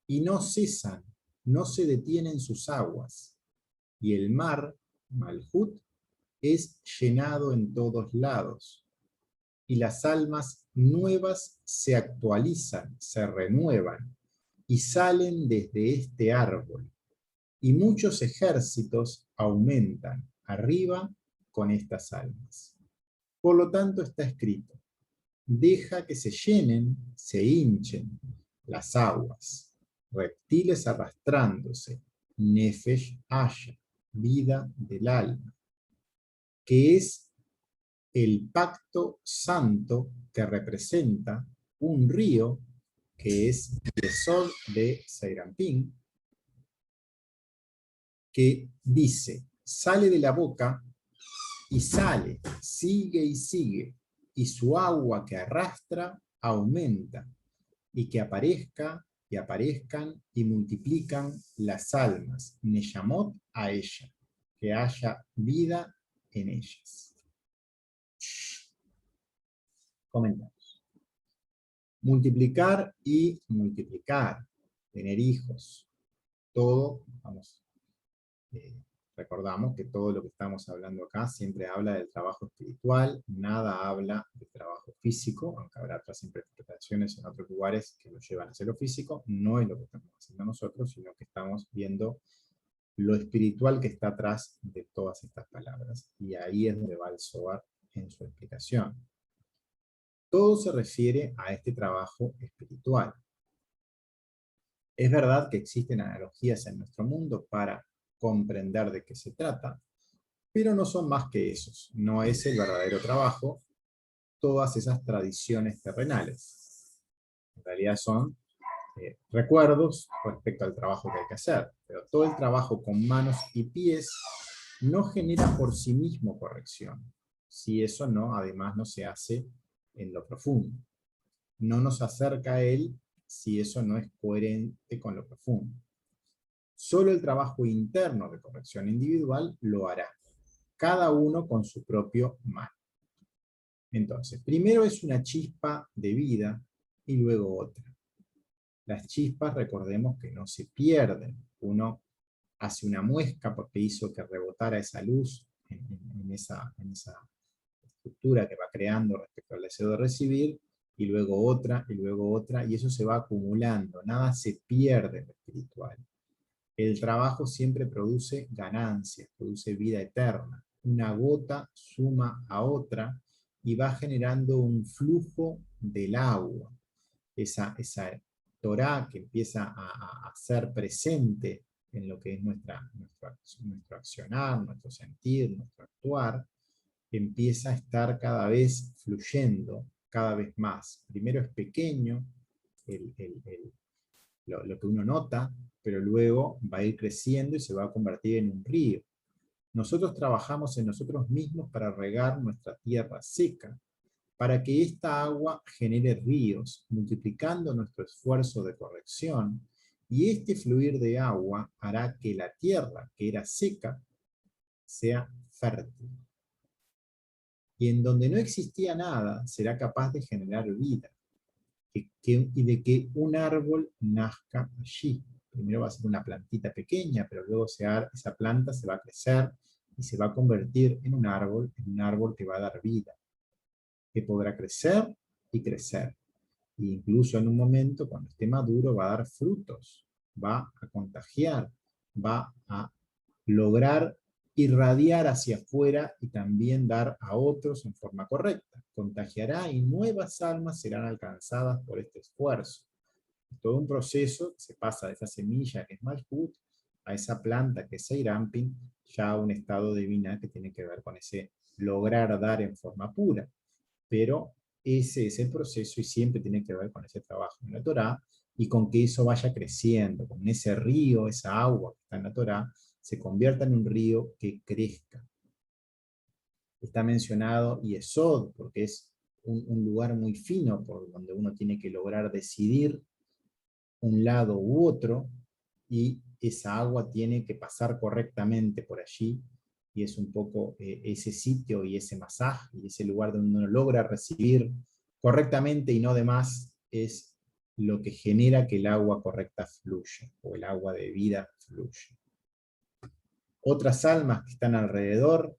y no cesan, no se detienen sus aguas, y el mar, Malhut, es llenado en todos lados, y las almas nuevas se actualizan, se renuevan, y salen desde este árbol, y muchos ejércitos aumentan arriba con estas almas. Por lo tanto está escrito: deja que se llenen, se hinchen las aguas, reptiles arrastrándose, nefesh haya, vida del alma, que es el pacto santo que representa un río que es el sol de Seirampín, que dice, sale de la boca y sale, sigue y sigue, y su agua que arrastra aumenta, y que aparezca y aparezcan y multiplican las almas, Neyamot a ella, que haya vida en ellas. Comentamos. Multiplicar y multiplicar, tener hijos, todo, vamos, recordamos que todo lo que estamos hablando acá siempre habla del trabajo espiritual, nada habla del trabajo físico, aunque habrá otras interpretaciones en otros lugares que lo llevan hacia lo físico, no es lo que estamos haciendo nosotros, sino que estamos viendo lo espiritual que está atrás de todas estas palabras. Y ahí es donde va el Zohar en su explicación. Todo se refiere a este trabajo espiritual. Es verdad que existen analogías en nuestro mundo para comprender de qué se trata, pero no son más que esos. No es el verdadero trabajo, todas esas tradiciones terrenales. En realidad son recuerdos respecto al trabajo que hay que hacer, pero todo el trabajo con manos y pies no genera por sí mismo corrección, si eso no, además no se hace en lo profundo. No nos acerca a él si eso no es coherente con lo profundo. Solo el trabajo interno de corrección individual lo hará, cada uno con su propio mal. Entonces, primero es una chispa de vida y luego otra. Las chispas, recordemos que no se pierden. Uno hace una muesca porque hizo que rebotara esa luz en esa estructura que va creando respecto al deseo de recibir, y luego otra, y eso se va acumulando. Nada se pierde en lo espiritual. El trabajo siempre produce ganancias, produce vida eterna. Una gota suma a otra y va generando un flujo del agua. Esa Torá que empieza a ser presente en lo que es nuestro accionar, nuestro sentir, nuestro actuar, empieza a estar cada vez fluyendo, cada vez más. Primero es pequeño lo que uno nota, pero luego va a ir creciendo y se va a convertir en un río. Nosotros trabajamos en nosotros mismos para regar nuestra tierra seca, para que esta agua genere ríos, multiplicando nuestro esfuerzo de corrección, y este fluir de agua hará que la tierra, que era seca, sea fértil. Y en donde no existía nada, será capaz de generar vida, y de que un árbol nazca allí. Primero va a ser una plantita pequeña, pero luego esa planta se va a crecer y se va a convertir en un árbol que va a dar vida, que podrá crecer y crecer. E incluso en un momento, cuando esté maduro, va a dar frutos, va a contagiar, va a lograr irradiar hacia afuera y también dar a otros en forma correcta. Contagiará y nuevas almas serán alcanzadas por este esfuerzo. Es todo un proceso, se pasa de esa semilla que es Malhut a esa planta que es Seirampin, ya a un estado divino que tiene que ver con ese lograr dar en forma pura. Pero ese es el proceso y siempre tiene que ver con ese trabajo en la Torá, y con que eso vaya creciendo, con ese río, esa agua que está en la Torá, se convierta en un río que crezca. Está mencionado Yesod, porque es un lugar muy fino por donde uno tiene que lograr decidir un lado u otro, y esa agua tiene que pasar correctamente por allí, y es un poco ese sitio y ese masaje, y ese lugar donde uno logra recibir correctamente y no de más, es lo que genera que el agua correcta fluya, o el agua de vida fluya. Otras almas que están alrededor,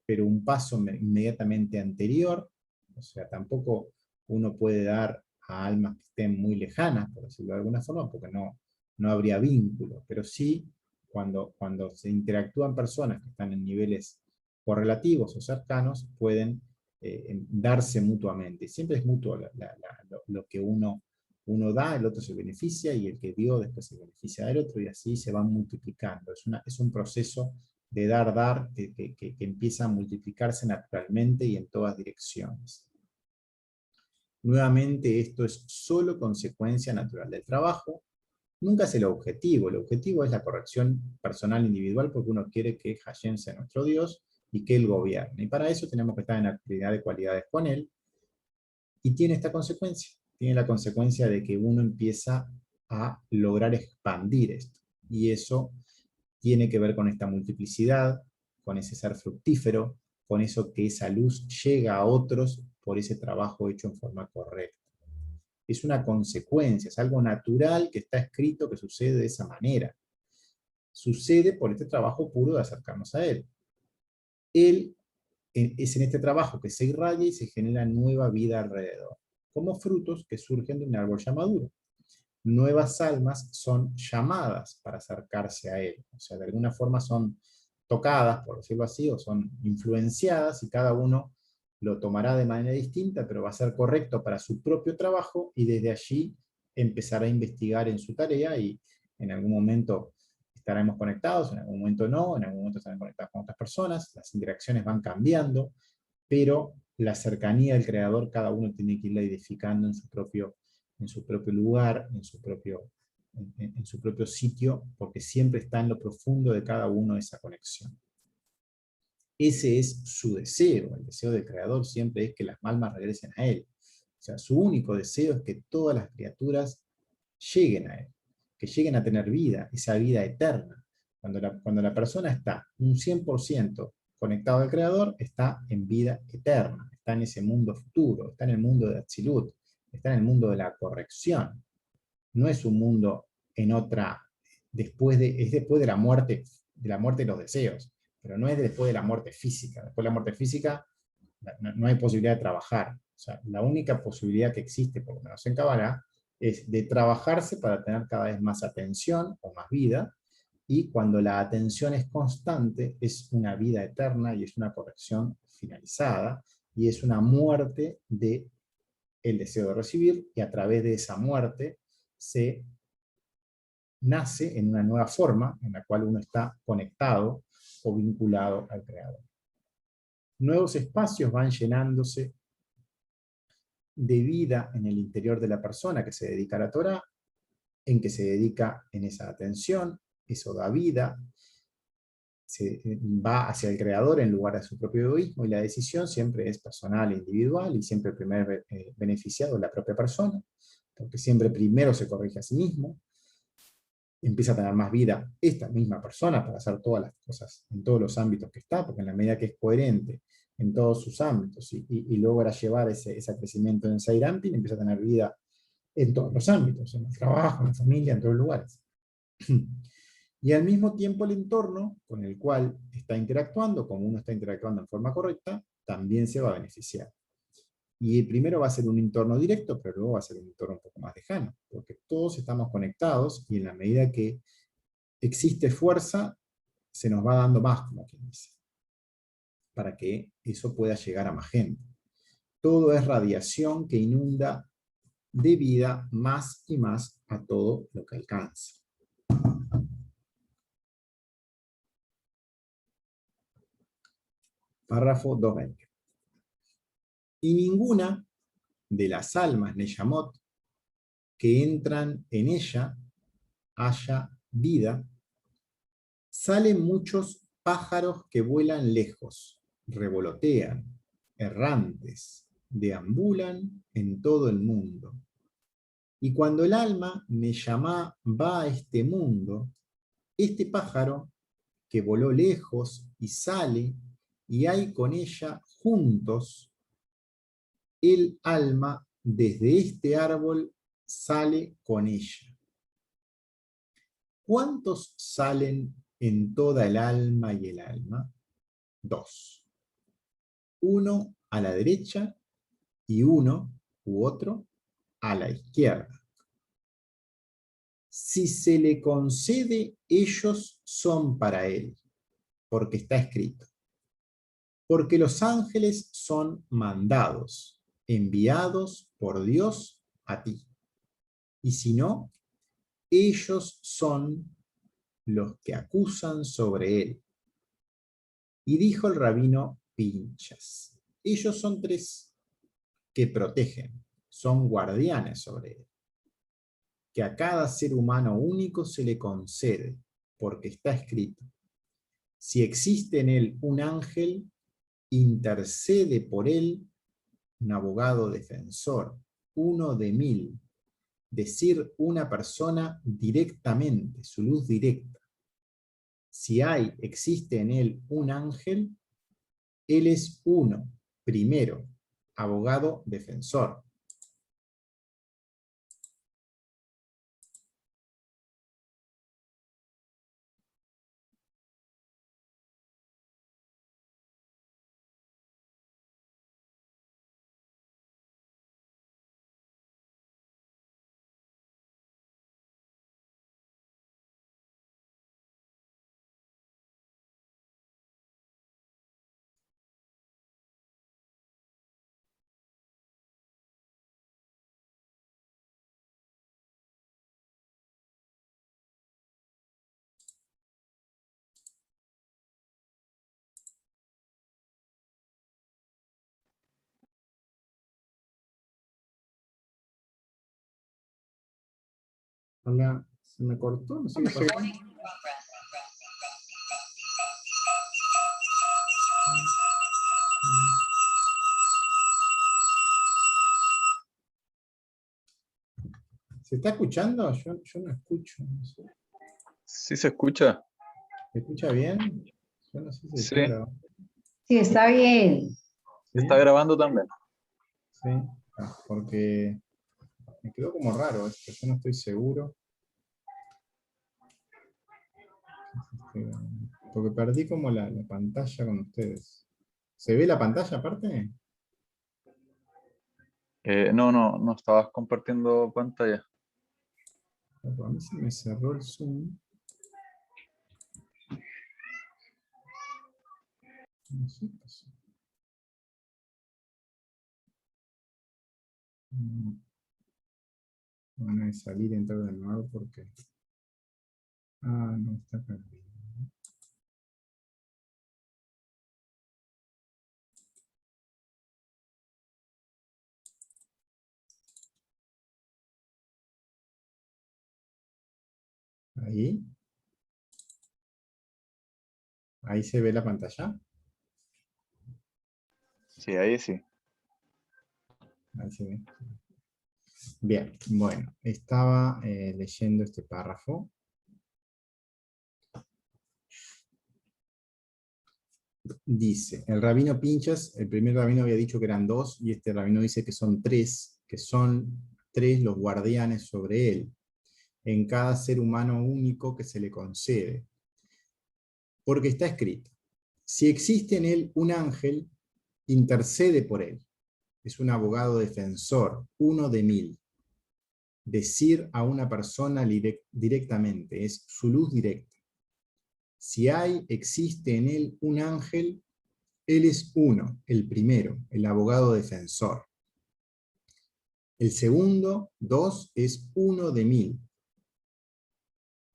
pero un paso inmediatamente anterior, o sea, tampoco uno puede dar a almas que estén muy lejanas, por decirlo de alguna forma, porque no habría vínculo, pero sí cuando se interactúan personas que están en niveles correlativos o cercanos, pueden darse mutuamente. Siempre es mutuo lo que uno da, el otro se beneficia, y el que dio después se beneficia del otro, y así se van multiplicando. Es un proceso de dar, que empieza a multiplicarse naturalmente y en todas direcciones. Nuevamente, esto es solo consecuencia natural del trabajo, nunca es el objetivo es la corrección personal individual, porque uno quiere que Hashem sea nuestro Dios y que Él gobierne, y para eso tenemos que estar en actividad de cualidades con Él, y tiene esta consecuencia, tiene la consecuencia de que uno empieza a lograr expandir esto, y eso tiene que ver con esta multiplicidad, con ese ser fructífero, con eso que esa luz llega a otros por ese trabajo hecho en forma correcta. Es una consecuencia, es algo natural que está escrito que sucede de esa manera. Sucede por este trabajo puro de acercarnos a Él. Él es en este trabajo que se irradia y se genera nueva vida alrededor, como frutos que surgen de un árbol ya maduro. Nuevas almas son llamadas para acercarse a Él, o sea, de alguna forma son tocadas, por decirlo así, o son influenciadas, y cada uno lo tomará de manera distinta, pero va a ser correcto para su propio trabajo, y desde allí empezará a investigar en su tarea, y en algún momento estaremos conectados, en algún momento no, en algún momento estaremos conectados con otras personas, las interacciones van cambiando, pero la cercanía del Creador cada uno tiene que irla edificando en su propio lugar, en su propio sitio, porque siempre está en lo profundo de cada uno esa conexión. Ese es su deseo, el deseo del Creador siempre es que las almas regresen a Él. O sea, su único deseo es que todas las criaturas lleguen a Él, que lleguen a tener vida, esa vida eterna. Cuando la persona está un 100% conectado al Creador, está en vida eterna, está en ese mundo futuro, está en el mundo de Atzilut, está en el mundo de la corrección. No es un mundo en otra, es después de la muerte de los deseos, pero no es después de la muerte física. Después de la muerte física no hay posibilidad de trabajar. O sea, la única posibilidad que existe, por lo menos en Kabbalah, es de trabajarse para tener cada vez más atención o más vida, y cuando la atención es constante, es una vida eterna y es una corrección finalizada, y es una muerte de el deseo de recibir, y a través de esa muerte se nace en una nueva forma en la cual uno está conectado o vinculado al Creador. Nuevos espacios van llenándose de vida en el interior de la persona que se dedica a la Torá, en que se dedica en esa atención, eso da vida, se va hacia el Creador en lugar de su propio egoísmo, y la decisión siempre es personal e individual, y siempre el primer beneficiado es la propia persona, porque siempre primero se corrige a sí mismo, empieza a tener más vida esta misma persona para hacer todas las cosas en todos los ámbitos que está, porque en la medida que es coherente en todos sus ámbitos y logra llevar ese crecimiento en Seirampin, empieza a tener vida en todos los ámbitos, en el trabajo, en la familia, en todos los lugares. Y al mismo tiempo el entorno con el cual está interactuando, como uno está interactuando en forma correcta, también se va a beneficiar. Y primero va a ser un entorno directo, pero luego va a ser un entorno un poco más lejano, porque todos estamos conectados, y en la medida que existe fuerza, se nos va dando más, como quien dice, para que eso pueda llegar a más gente. Todo es radiación que inunda de vida más y más a todo lo que alcanza. Párrafo 220. Y ninguna de las almas Neyamot que entran en ella haya vida, salen muchos pájaros que vuelan lejos, revolotean, errantes, deambulan en todo el mundo. Y cuando el alma me llama va a este mundo, este pájaro que voló lejos y sale, y hay con ella juntos, el alma desde este árbol sale con ella. ¿Cuántos salen en toda el alma y el alma? 2. Uno a la derecha y uno u otro a la izquierda. Si se le concede, ellos son para él, porque está escrito. Porque los ángeles son mandados, enviados por Dios a ti. Y si no, ellos son los que acusan sobre él. Y dijo el rabino Pinchas, ellos son 3 que protegen, son guardianes sobre él. Que a cada ser humano único se le concede, porque está escrito. Si existe en él un ángel, intercede por él un abogado defensor, 1 de 1000, decir una persona directamente, su luz directa. Si existe en él un ángel, él es 1, primero, abogado defensor. Hola, ¿se me cortó? No sé qué pasó. ¿Se está escuchando? Yo no escucho. No sé. ¿Sí se escucha? ¿Se escucha bien? Yo no sé si Sí, está grabando. Sí, está bien. ¿Sí? está grabando también. Sí, porque me quedó como raro esto, yo no estoy seguro. Porque perdí como la pantalla con ustedes. ¿Se ve la pantalla aparte? No estabas compartiendo pantalla. A mí se me cerró el Zoom. No sé qué pasó. Van a salir y entrar de nuevo porque... Ah, no, está perdido. Ahí. Ahí se ve la pantalla. Sí, ahí sí. Ahí se ve. Bien, bueno, estaba leyendo este párrafo. Dice, el rabino Pinchas, el primer rabino había dicho que eran 2, y este rabino dice que son 3, que son 3 los guardianes sobre él, en cada ser humano único que se le concede. Porque está escrito, si existe en él un ángel, intercede por él. Es un abogado defensor, 1 de 1000. Decir a una persona directamente, es su luz directa. Si existe en él un ángel, él es 1, el primero, el abogado defensor. El segundo, 2, es 1 de 1000.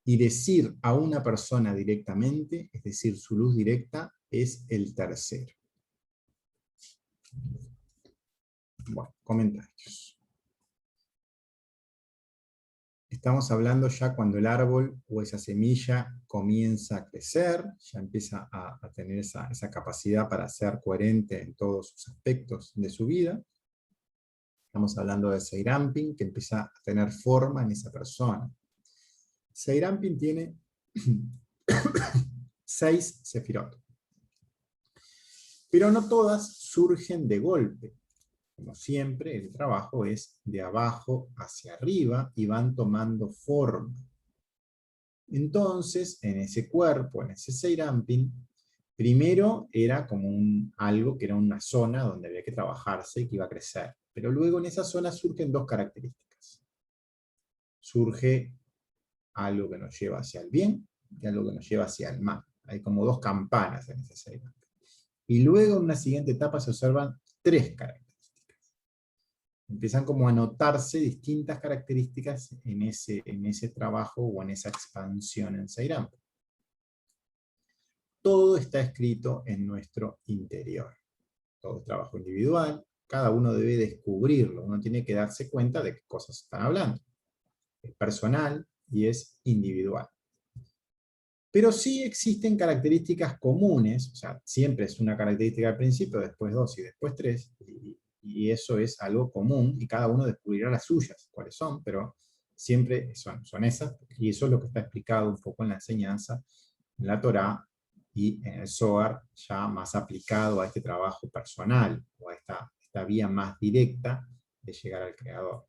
Y decir a una persona directamente, es decir, su luz directa, es el tercero. Bueno, comentarios. Estamos hablando ya cuando el árbol o esa semilla comienza a crecer, ya empieza a tener esa capacidad para ser coherente en todos sus aspectos de su vida. Estamos hablando de Seyrampin, que empieza a tener forma en esa persona. Seyrampin tiene 6 sefirot. Pero no todas surgen de golpe. Como siempre, el trabajo es de abajo hacia arriba y van tomando forma. Entonces, en ese cuerpo, en ese Seyrampin, primero era como algo que era una zona donde había que trabajarse y que iba a crecer. Pero luego en esa zona surgen 2 características. Surge algo que nos lleva hacia el bien y algo que nos lleva hacia el mal. Hay como 2 campanas en ese Seyrampin. Y luego en una siguiente etapa se observan 3 características. Empiezan como a notarse distintas características en ese trabajo o en esa expansión en Seyrampin. Todo está escrito en nuestro interior. Todo es trabajo individual, cada uno debe descubrirlo, uno tiene que darse cuenta de qué cosas están hablando. Es personal y es individual. Pero sí existen características comunes, o sea, siempre es una característica al principio, después 2 y después 3, y eso es algo común, y cada uno descubrirá las suyas, cuáles son, pero siempre son esas, y eso es lo que está explicado un poco en la enseñanza, en la Torá, y en el Zohar, ya más aplicado a este trabajo personal, o a esta vía más directa de llegar al Creador.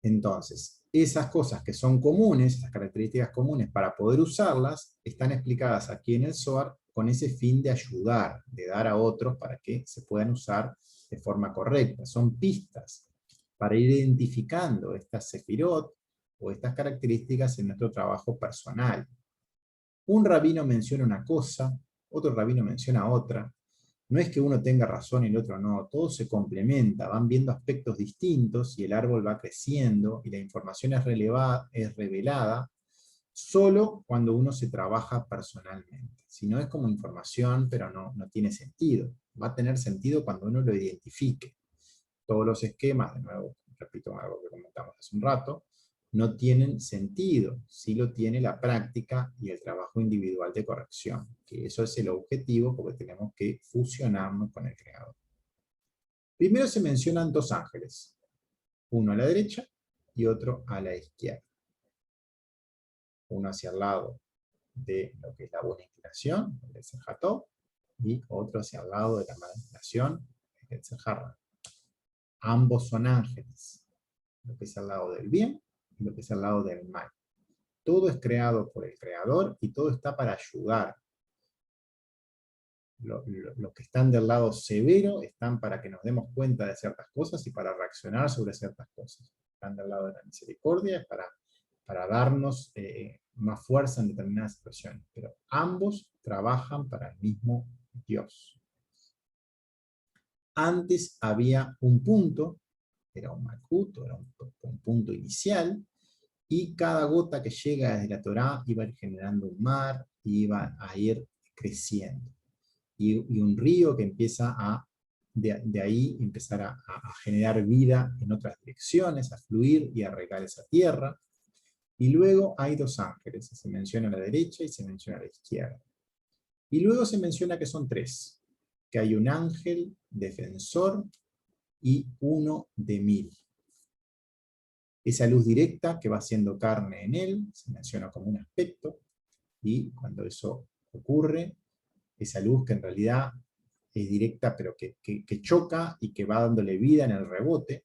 Entonces, esas cosas que son comunes, esas características comunes para poder usarlas, están explicadas aquí en el Zohar con ese fin de ayudar, de dar a otros para que se puedan usar de forma correcta. Son pistas para ir identificando estas sefirot o estas características en nuestro trabajo personal. Un rabino menciona una cosa, otro rabino menciona otra. No es que uno tenga razón y el otro no, todo se complementa, van viendo aspectos distintos y el árbol va creciendo y la información es revelada solo cuando uno se trabaja personalmente. Si no es como información, pero no tiene sentido. Va a tener sentido cuando uno lo identifique. Todos los esquemas, de nuevo, repito algo que comentamos hace un rato, no tienen sentido, sí lo tiene la práctica y el trabajo individual de corrección, que eso es el objetivo porque tenemos que fusionarnos con el Creador. Primero se mencionan 2 ángeles, uno a la derecha y otro a la izquierda. Uno hacia el lado de lo que es la buena inclinación, el Serjató, y otro hacia el lado de la mala inclinación, el Serjarra. Ambos son ángeles, lo que es al lado del bien y lo que es al lado del mal. Todo es creado por el Creador y todo está para ayudar. Los que están del lado severo están para que nos demos cuenta de ciertas cosas y para reaccionar sobre ciertas cosas. Están del lado de la misericordia para darnos más fuerza en determinadas situaciones. Pero ambos trabajan para el mismo Dios. Antes había un punto, era un malhut, era un punto inicial, y cada gota que llega desde la Torá iba a ir generando un mar, iba a ir creciendo. Y un río que empieza de ahí empezar a generar vida en otras direcciones, a fluir y a regar esa tierra. Y luego hay 2 ángeles, se menciona a la derecha y se menciona a la izquierda. Y luego se menciona que son 3, que hay un ángel defensor y uno de 1000. Esa luz directa que va haciendo carne en él, se menciona como un aspecto, y cuando eso ocurre, esa luz que en realidad es directa, pero que choca y que va dándole vida en el rebote,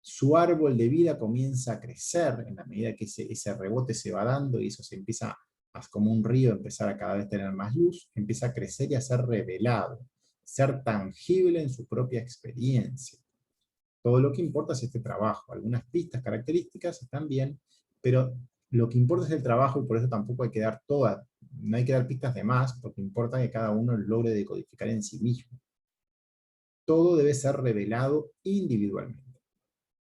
su árbol de vida comienza a crecer en la medida que ese rebote se va dando y eso se empieza, como un río, empezar a cada vez tener más luz, empieza a crecer y a ser revelado, ser tangible en su propia experiencia. Todo lo que importa es este trabajo. Algunas pistas, características están bien, pero lo que importa es el trabajo y por eso tampoco hay que dar todas, no hay que dar pistas de más, porque importa que cada uno logre decodificar en sí mismo. Todo debe ser revelado individualmente.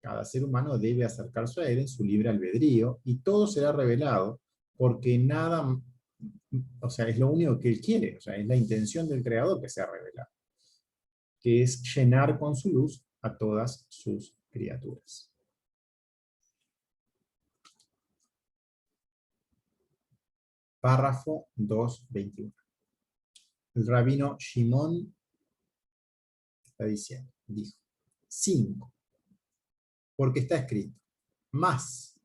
Cada ser humano debe acercarse a él en su libre albedrío y todo será revelado porque nada, o sea, es lo único que él quiere, o sea, es la intención del Creador que sea revelado, que es llenar con su luz a todas sus criaturas. Párrafo 2.21. El rabino Shimon está diciendo, dijo, 5, porque está escrito, más,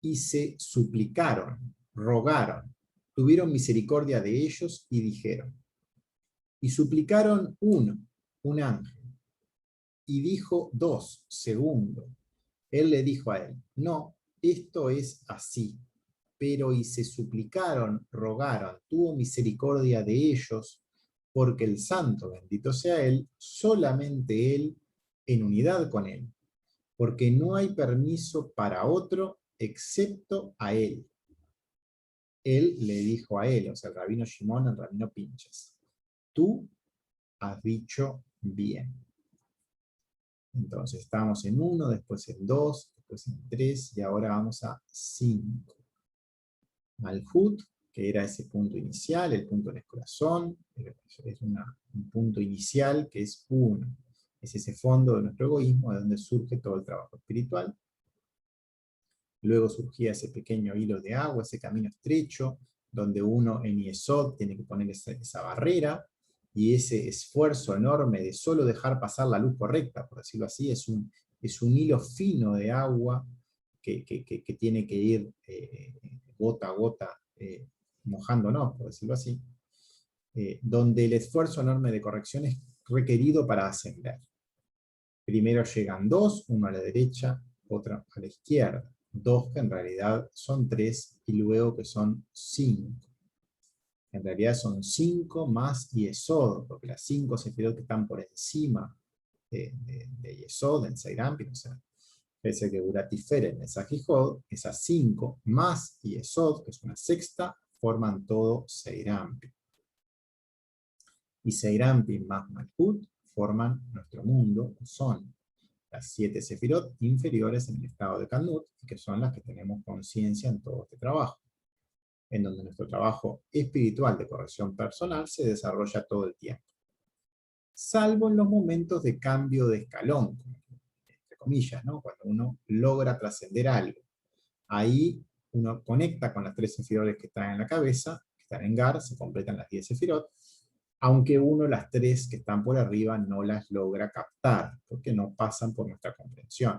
y se suplicaron, rogaron, tuvieron misericordia de ellos y dijeron, y suplicaron uno, un ángel, y dijo 2, segundo. Él le dijo a él, no, esto es así, pero y se suplicaron, rogaron, tuvo misericordia de ellos, porque el santo, bendito sea él, solamente él, en unidad con él, porque no hay permiso para otro excepto a él. Él le dijo a él, o sea, el rabino Shimon, el rabino Pinchas, tú has dicho bien. Entonces estamos en 1, después en 2, después en 3, y ahora vamos a 5. Malhut, que era ese punto inicial, el punto del corazón, es un punto inicial que es 1. Es ese fondo de nuestro egoísmo, de donde surge todo el trabajo espiritual. Luego surgía ese pequeño hilo de agua, ese camino estrecho, donde uno en Yesod tiene que poner esa barrera, y ese esfuerzo enorme de solo dejar pasar la luz correcta, por decirlo así, es un hilo fino de agua que tiene que ir gota a gota, mojándonos, por decirlo así, donde el esfuerzo enorme de corrección es requerido para ascender. Primero llegan 2, uno a la derecha, otro a la izquierda. 2 que en realidad son 3, y luego que son 5. En realidad son 5 más Yesod, porque las 5 sefirot que están por encima de Yesod, en Seirampin, o sea, pese que Uratiferet en Mesajijod, esas 5 más Yesod, que es una sexta, forman todo Seirampin. Y Seirampin más Malhut forman nuestro mundo, son las 7 sefirot inferiores en el estado de Kannut, que son las que tenemos conciencia en todo este trabajo, en donde nuestro trabajo espiritual de corrección personal se desarrolla todo el tiempo. Salvo en los momentos de cambio de escalón, entre comillas, ¿no? Cuando uno logra trascender algo. Ahí uno conecta con las 3 sefirot que están en la cabeza, que están en Gar, se completan las 10 sefirot, aunque uno las 3 que están por arriba no las logra captar, porque no pasan por nuestra comprensión.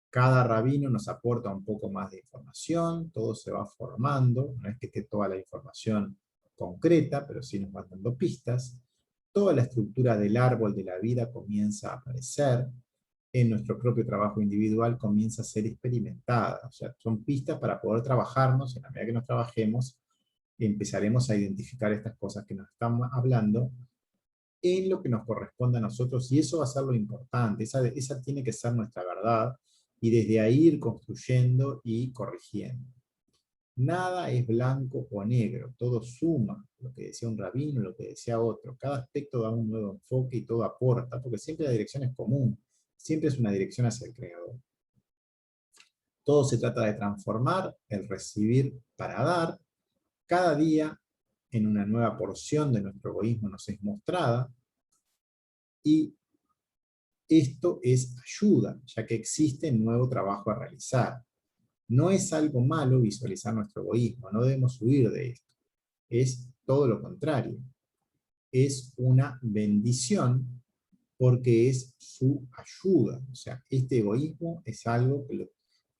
Cada rabino nos aporta un poco más de información, todo se va formando, no es que esté toda la información concreta, pero sí nos van dando pistas. Toda la estructura del árbol de la vida comienza a aparecer, en nuestro propio trabajo individual comienza a ser experimentada, o sea, son pistas para poder trabajarnos, en la medida que nos trabajemos, empezaremos a identificar estas cosas que nos están hablando, en lo que nos corresponde a nosotros, y eso va a ser lo importante, esa tiene que ser nuestra verdad, y desde ahí ir construyendo y corrigiendo. Nada es blanco o negro, todo suma, lo que decía un rabino, lo que decía otro, cada aspecto da un nuevo enfoque y todo aporta, porque siempre la dirección es común, siempre es una dirección hacia el Creador. Todo se trata de transformar, el recibir para dar, cada día en una nueva porción de nuestro egoísmo nos es mostrada, y esto es ayuda, ya que existe nuevo trabajo a realizar. No es algo malo visualizar nuestro egoísmo, no debemos huir de esto. Es todo lo contrario. Es una bendición porque es su ayuda. O sea, este egoísmo es algo que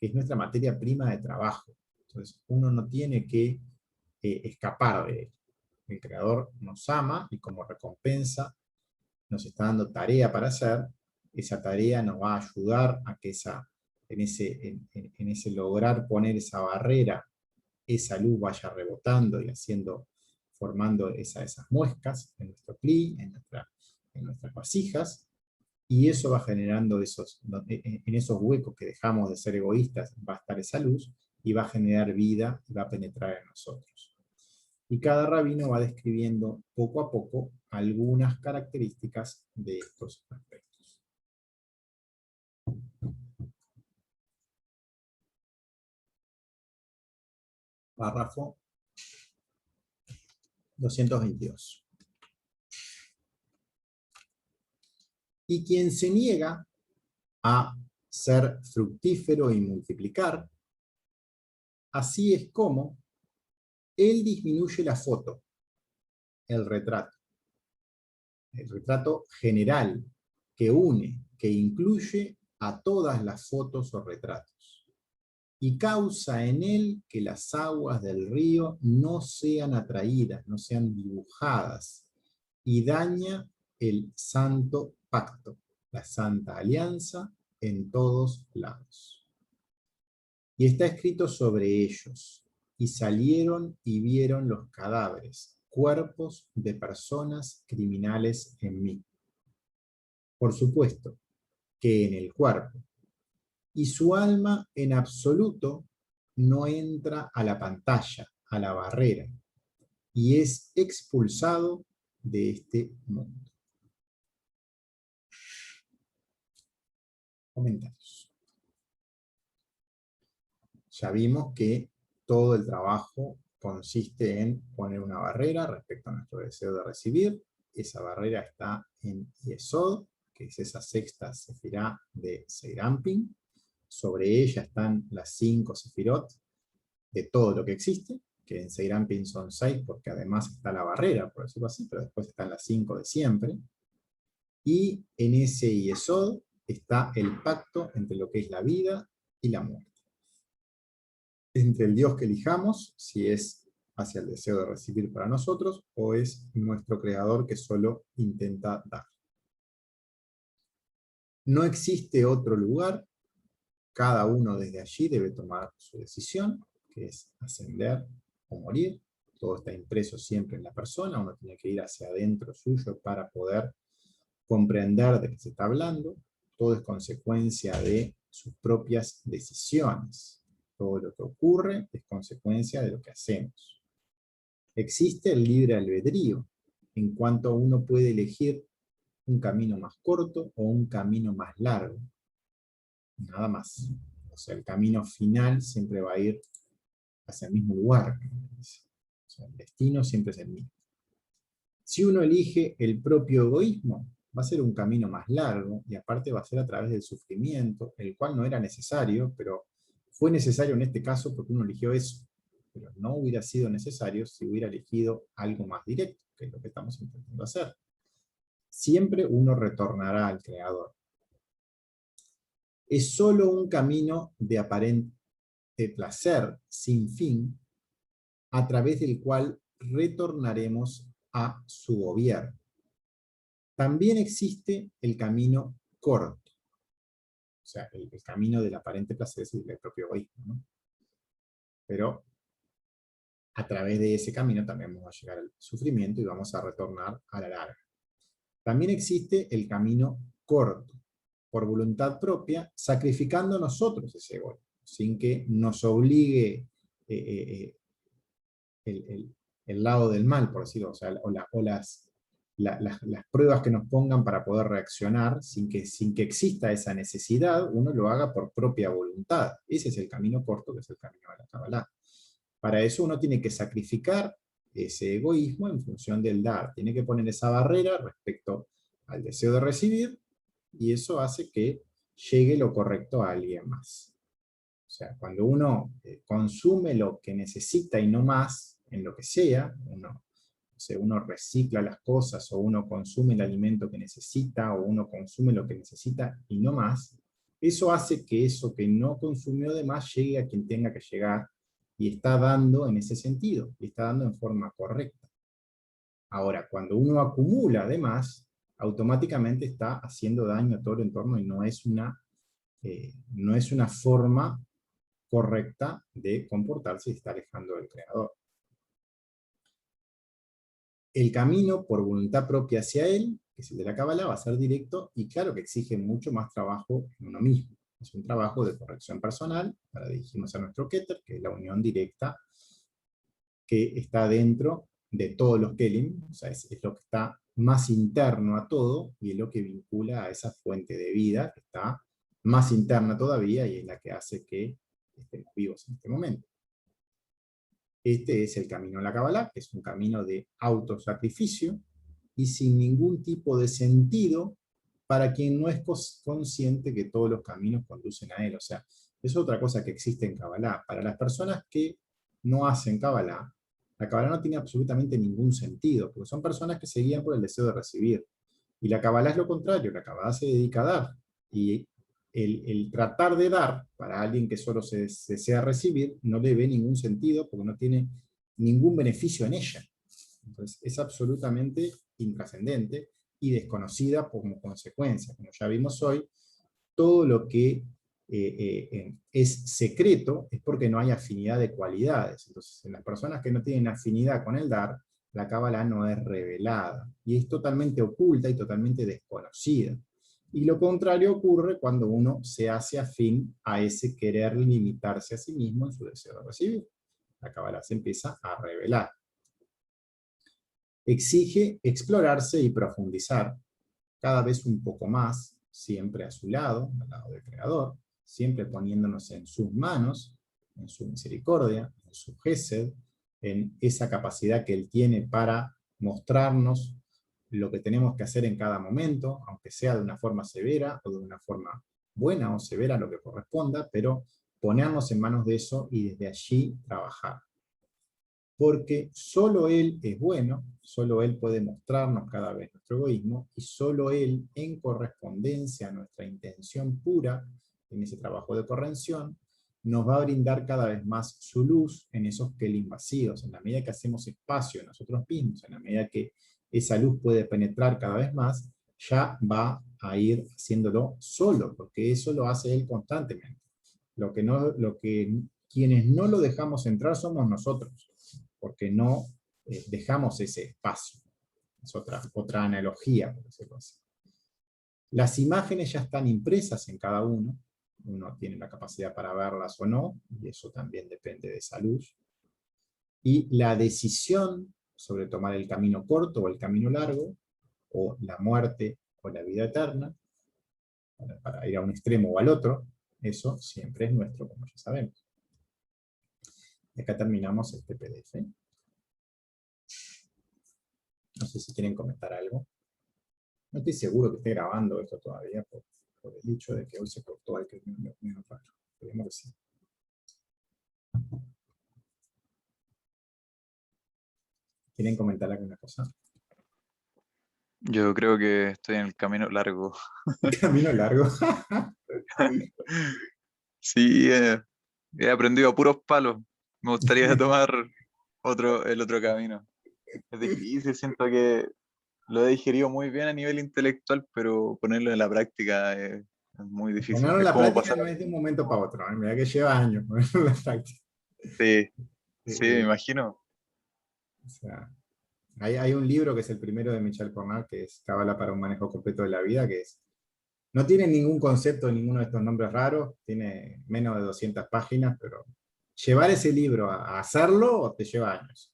es nuestra materia prima de trabajo. Entonces, uno no tiene que escapar de él. El Creador nos ama y como recompensa nos está dando tarea para hacer. Esa tarea nos va a ayudar a que en ese lograr poner esa barrera, esa luz vaya rebotando y formando esas muescas en nuestro cli, en nuestras vasijas, y eso va generando en esos huecos que dejamos de ser egoístas, va a estar esa luz, y va a generar vida, y va a penetrar en nosotros. Y cada rabino va describiendo poco a poco algunas características de estos aspectos. Párrafo 222. Y quien se niega a ser fructífero y multiplicar, así es como él disminuye la foto, el retrato general, que une, que incluye a todas las fotos o retratos, y causa en él que las aguas del río no sean atraídas, no sean dibujadas, y daña el santo pacto, la santa alianza, en todos lados. Y está escrito sobre ellos, y salieron y vieron los cadáveres, cuerpos de personas criminales en mí. Por supuesto que en el cuerpo, y su alma en absoluto no entra a la pantalla, a la barrera, y es expulsado de este mundo. Comentarios. Ya vimos que todo el trabajo consiste en poner una barrera respecto a nuestro deseo de recibir. Esa barrera está en Yesod, que es esa sexta sefirá de Seirampin. Sobre ella están las 5 sefirot de todo lo que existe, que en Seirampin son 6, porque además está la barrera, por decirlo así, pero después están las 5 de siempre. Y en ese Yesod está el pacto entre lo que es la vida y la muerte. Entre el Dios que elijamos, si es hacia el deseo de recibir para nosotros, o es nuestro creador que solo intenta dar. No existe otro lugar, cada uno desde allí debe tomar su decisión, que es ascender o morir. Todo está impreso siempre en la persona, uno tiene que ir hacia adentro suyo para poder comprender de qué se está hablando. Todo es consecuencia de sus propias decisiones. Todo lo que ocurre es consecuencia de lo que hacemos. Existe el libre albedrío, en cuanto uno puede elegir un camino más corto o un camino más largo. Nada más. O sea, el camino final siempre va a ir hacia el mismo lugar. O sea, el destino siempre es el mismo. Si uno elige el propio egoísmo, va a ser un camino más largo, y aparte va a ser a través del sufrimiento, el cual no era necesario, pero fue necesario en este caso porque uno eligió eso. Pero no hubiera sido necesario si hubiera elegido algo más directo, que es lo que estamos intentando hacer. Siempre uno retornará al Creador. Es solo un camino de aparente placer sin fin, a través del cual retornaremos a su gobierno. También existe el camino corto, o sea, el camino del aparente placer es el propio egoísmo, ¿no? Pero a través de ese camino también vamos a llegar al sufrimiento y vamos a retornar a la larga. También existe el camino corto, por voluntad propia, sacrificando nosotros ese egoísmo, sin que nos obligue el lado del mal, por decirlo, o sea, las pruebas que nos pongan para poder reaccionar, sin que exista esa necesidad, uno lo haga por propia voluntad. Ese es el camino corto, que es el camino de la Kabbalah. Para eso uno tiene que sacrificar ese egoísmo en función del dar. Tiene que poner esa barrera respecto al deseo de recibir, y eso hace que llegue lo correcto a alguien más. O sea, cuando uno consume lo que necesita y no más, en lo que sea, uno recicla las cosas, o uno consume el alimento que necesita, o uno consume lo que necesita y no más, eso hace que eso que no consumió de más llegue a quien tenga que llegar, y está dando en ese sentido, y está dando en forma correcta. Ahora, cuando uno acumula de más, automáticamente está haciendo daño a todo el entorno, y no es una forma correcta de comportarse, y está alejando del Creador. El camino por voluntad propia hacia él, que es el de la Kabbalah, va a ser directo, y claro que exige mucho más trabajo en uno mismo. Es un trabajo de corrección personal para dirigirnos a nuestro Keter, que es la unión directa que está dentro de todos los Kelim, o sea, es lo que está más interno a todo, y es lo que vincula a esa fuente de vida que está más interna todavía, y es la que hace que estemos vivos en este momento. Este es el camino a la Kabbalah, que es un camino de autosacrificio y sin ningún tipo de sentido para quien no es consciente que todos los caminos conducen a él. O sea, es otra cosa que existe en Kabbalah. Para las personas que no hacen Kabbalah, La Kabbalah no tiene absolutamente ningún sentido, porque son personas que se guían por el deseo de recibir. Y la Kabbalah es lo contrario, la Kabbalah se dedica a dar. Y el tratar de dar para alguien que solo se desea recibir no le ve ningún sentido porque no tiene ningún beneficio en ella. Entonces es absolutamente intrascendente y desconocida como consecuencia. Como ya vimos hoy, todo lo que es secreto es porque no hay afinidad de cualidades. Entonces, en las personas que no tienen afinidad con el dar, la Cábala no es revelada, y es totalmente oculta y totalmente desconocida. Y lo contrario ocurre cuando uno se hace afín a ese querer limitarse a sí mismo en su deseo de recibir. La Cábala se empieza a revelar. Exige explorarse y profundizar cada vez un poco más, siempre a su lado, al lado del Creador, siempre poniéndonos en sus manos, en su misericordia, en su gesed, en esa capacidad que Él tiene para mostrarnos lo que tenemos que hacer en cada momento, aunque sea de una forma severa o de una forma buena o severa, lo que corresponda, pero ponernos en manos de eso y desde allí trabajar. Porque solo Él es bueno, solo Él puede mostrarnos cada vez nuestro egoísmo, y solo Él, en correspondencia a nuestra intención pura, en ese trabajo de corrección, nos va a brindar cada vez más su luz en esos kelim vacíos, en la medida que hacemos espacio en nosotros mismos, en la medida que esa luz puede penetrar cada vez más, ya va a ir haciéndolo solo, porque eso lo hace Él constantemente. Quienes no lo dejamos entrar somos nosotros, porque no dejamos ese espacio. Es otra analogía, por decirlo así. Las imágenes ya están impresas en cada uno tiene la capacidad para verlas o no, y eso también depende de esa luz. Y la decisión sobre tomar el camino corto o el camino largo, o la muerte o la vida eterna, para ir a un extremo o al otro, eso siempre es nuestro, como ya sabemos. Y acá terminamos este PDF. No sé si quieren comentar algo. No estoy seguro que esté grabando esto todavía por el hecho de que hoy se cortó el que es medio raro. Esperemos que sí. ¿Quieren comentar alguna cosa? Yo creo que estoy en el camino largo. Camino largo. Sí, he aprendido a puros palos. Me gustaría tomar el otro camino. Es difícil, siento que lo he digerido muy bien a nivel intelectual, pero ponerlo en la práctica es muy difícil. Ponerlo en Es la como práctica pasar. no es de un momento para otro. Mira que lleva años ponerlo en la práctica. Sí, sí, me Eh, imagino. o sea, hay un libro que es el primero de Michel Cornell, que es Cábala para un manejo completo de la vida, que no tiene ningún concepto de ninguno de estos nombres raros, tiene menos de 200 páginas, pero llevar ese libro a hacerlo te lleva años.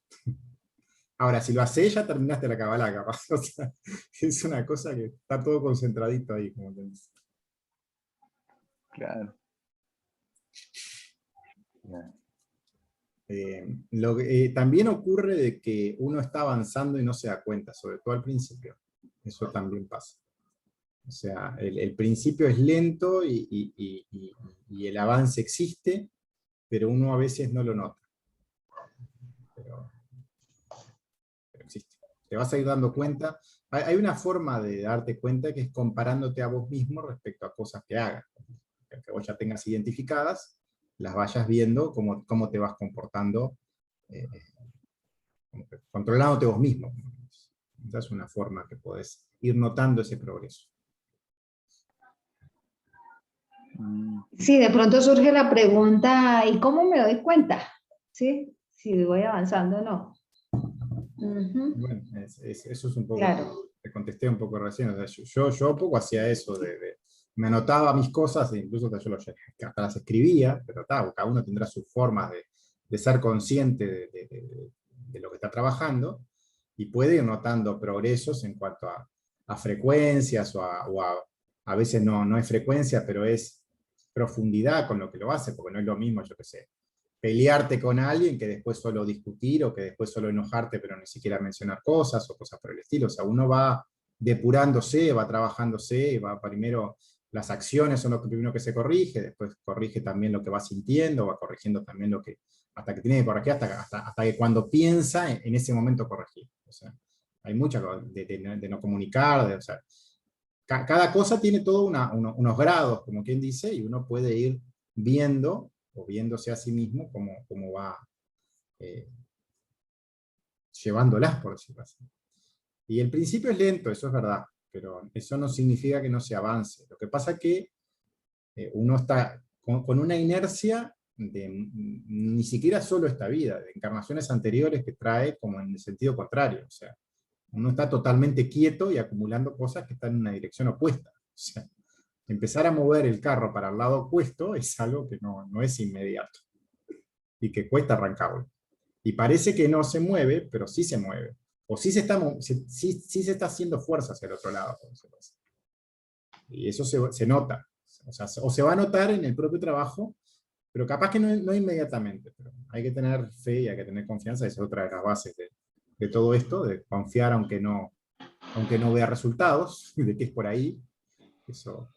Ahora, si lo haces, ya terminaste la Cábala, capaz. O sea, es una cosa que está todo concentradito ahí, como te dice. Claro. Ya. También ocurre de que uno está avanzando y no se da cuenta, sobre todo al principio. Eso también pasa. O sea, el principio es lento y el avance existe, pero uno a veces no lo nota. Pero existe. Te vas a ir dando cuenta. Hay una forma de darte cuenta que es comparándote a vos mismo respecto a cosas que hagas. Que vos ya tengas identificadas, las vayas viendo cómo te vas comportando, controlándote vos mismo. Esa es una forma que podés ir notando ese progreso. Sí, de pronto surge la pregunta, ¿y cómo me doy cuenta? ¿Sí? Si voy avanzando o no. Bueno, eso es un poco, Claro. te contesté un poco recién. O sea, yo poco hacía eso, me anotaba mis cosas, e incluso hasta las escribía, pero cada uno tendrá sus formas de ser consciente de lo que está trabajando, y puede ir notando progresos en cuanto a frecuencias, a veces no es frecuencia, pero es profundidad con lo que lo hace, porque no es lo mismo, yo qué sé, pelearte con alguien que después solo discutir, o que después solo enojarte pero ni siquiera mencionar cosas o cosas por el estilo. O sea, uno va depurándose, va trabajándose, va primero las acciones son lo primero que se corrige, después corrige también lo que va sintiendo, va corrigiendo también lo que, hasta que tiene que corregir, hasta que cuando piensa, en ese momento corregir. O sea, hay mucha de no comunicar, o sea, cada cosa tiene todo unos grados, como quien dice, y uno puede ir viendo, o viéndose a sí mismo, cómo va llevándolas, por decirlo así. Y el principio es lento, eso es verdad, pero eso no significa que no se avance. Lo que pasa es que uno está con una inercia ni siquiera solo esta vida, de encarnaciones anteriores que trae como en el sentido contrario. O sea, uno está totalmente quieto y acumulando cosas que están en una dirección opuesta. O sea, empezar a mover el carro para el lado opuesto es algo que no es inmediato y que cuesta arrancarlo. Y parece que no se mueve, pero sí se mueve. O sí se está haciendo fuerza hacia el otro lado. Y eso se nota. O sea, o se va a notar en el propio trabajo, pero capaz que no inmediatamente. Pero hay que tener fe y hay que tener confianza. Esa es otra de las bases de todo esto, de confiar aunque no vea resultados, de que es por ahí. Eso.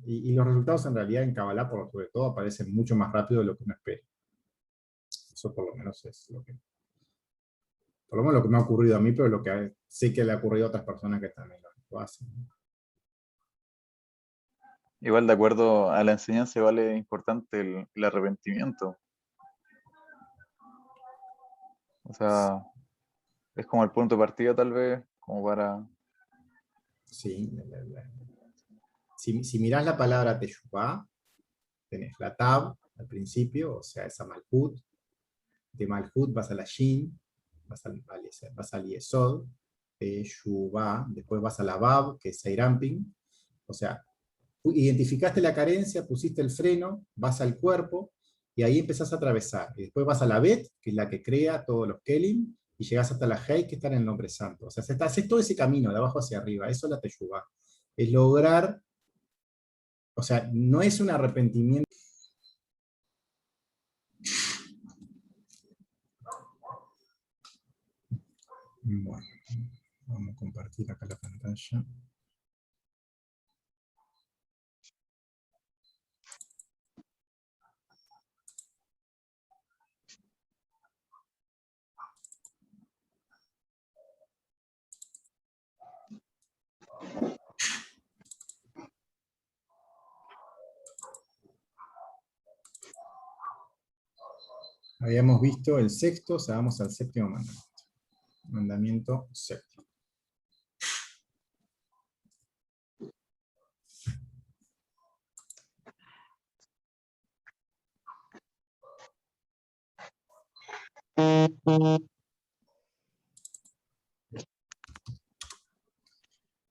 Y los resultados en realidad en Kabbalah, sobre todo, aparecen mucho más rápido de lo que uno espera. Eso por lo menos es por lo menos lo que me ha ocurrido a mí, pero lo que sé que le ha ocurrido a otras personas que también lo hacen. Igual de acuerdo a la enseñanza, igual es importante el arrepentimiento. O sea, es como el punto de partida tal vez, como para... Sí. Si mirás la palabra Teshuvah, tenés la Tab al principio, o sea, esa Malhut. De Malhut vas a la Shin, vas al Yesod, Teshuvah, después vas a la Bab, que es Seirampin. O sea, identificaste la carencia, pusiste el freno, vas al cuerpo, y ahí empezás a atravesar. Y después vas a la Bet, que es la que crea todos los Kelim, y llegás hasta la Hei, que está en el nombre santo. O sea, haces todo ese camino, de abajo hacia arriba. Eso es la Teshuvah. Es lograr, o sea, no es un arrepentimiento. Bueno, vamos a compartir acá la pantalla. Habíamos visto el sexto, o sea, vamos al séptimo mandamiento. Mandamiento séptimo.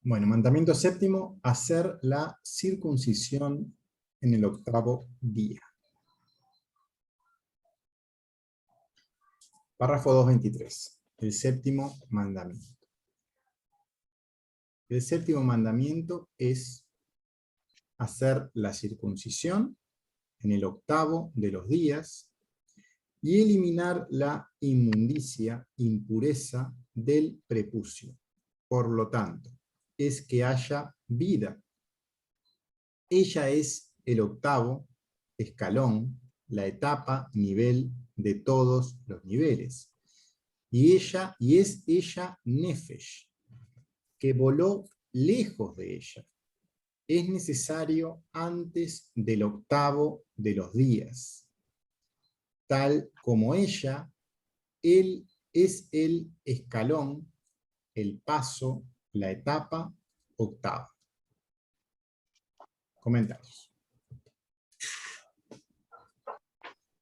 Bueno, mandamiento séptimo, hacer la circuncisión en el octavo día. Párrafo 223. El séptimo mandamiento. El séptimo mandamiento es hacer la circuncisión en el octavo de los días y eliminar la inmundicia, impureza del prepucio. Por lo tanto, es que haya vida. Ella es el octavo escalón, la etapa, nivel de todos los niveles. Y es ella Nefesh, que voló lejos de ella. Es necesario antes del octavo de los días. Tal como ella, él es el escalón, el paso, la etapa octava. Comentarios.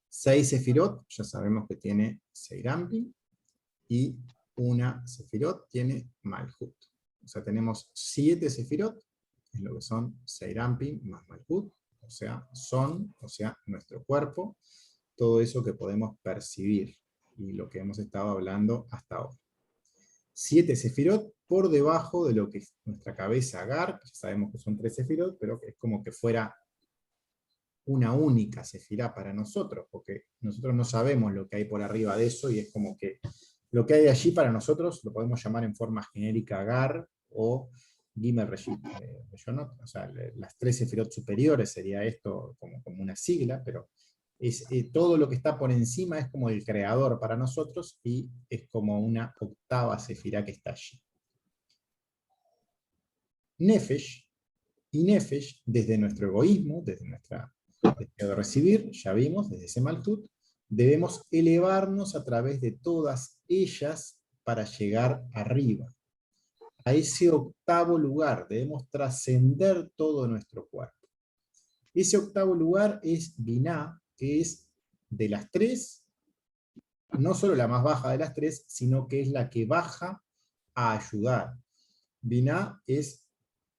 6 sefirot, ya sabemos que tiene Seirampi, y una sefirot tiene Malhut. O sea, tenemos 7 sefirot, es lo que son Seirampi más Malhut, o sea, nuestro cuerpo, todo eso que podemos percibir, y lo que hemos estado hablando hasta ahora. 7 sefirot por debajo de lo que es nuestra cabeza Agar, ya sabemos que son 3 sefirot, pero es como que fuera una única sefirá para nosotros, porque nosotros no sabemos lo que hay por arriba de eso, y es como que lo que hay allí para nosotros lo podemos llamar en forma genérica Agar, o Gimel Reshonot, o sea, las 3 sefirot superiores sería esto como una sigla, pero todo lo que está por encima es como el creador para nosotros y es como una octava sefirá que está allí. Nefesh, y Nefesh, desde nuestro egoísmo, desde nuestra deseo de recibir, ya vimos, desde ese Malhut, debemos elevarnos a través de todas ellas para llegar arriba. A ese octavo lugar debemos trascender todo nuestro cuerpo. Ese octavo lugar es Binah, que es de las 3, no solo la más baja de las 3, sino que es la que baja a ayudar. Binah es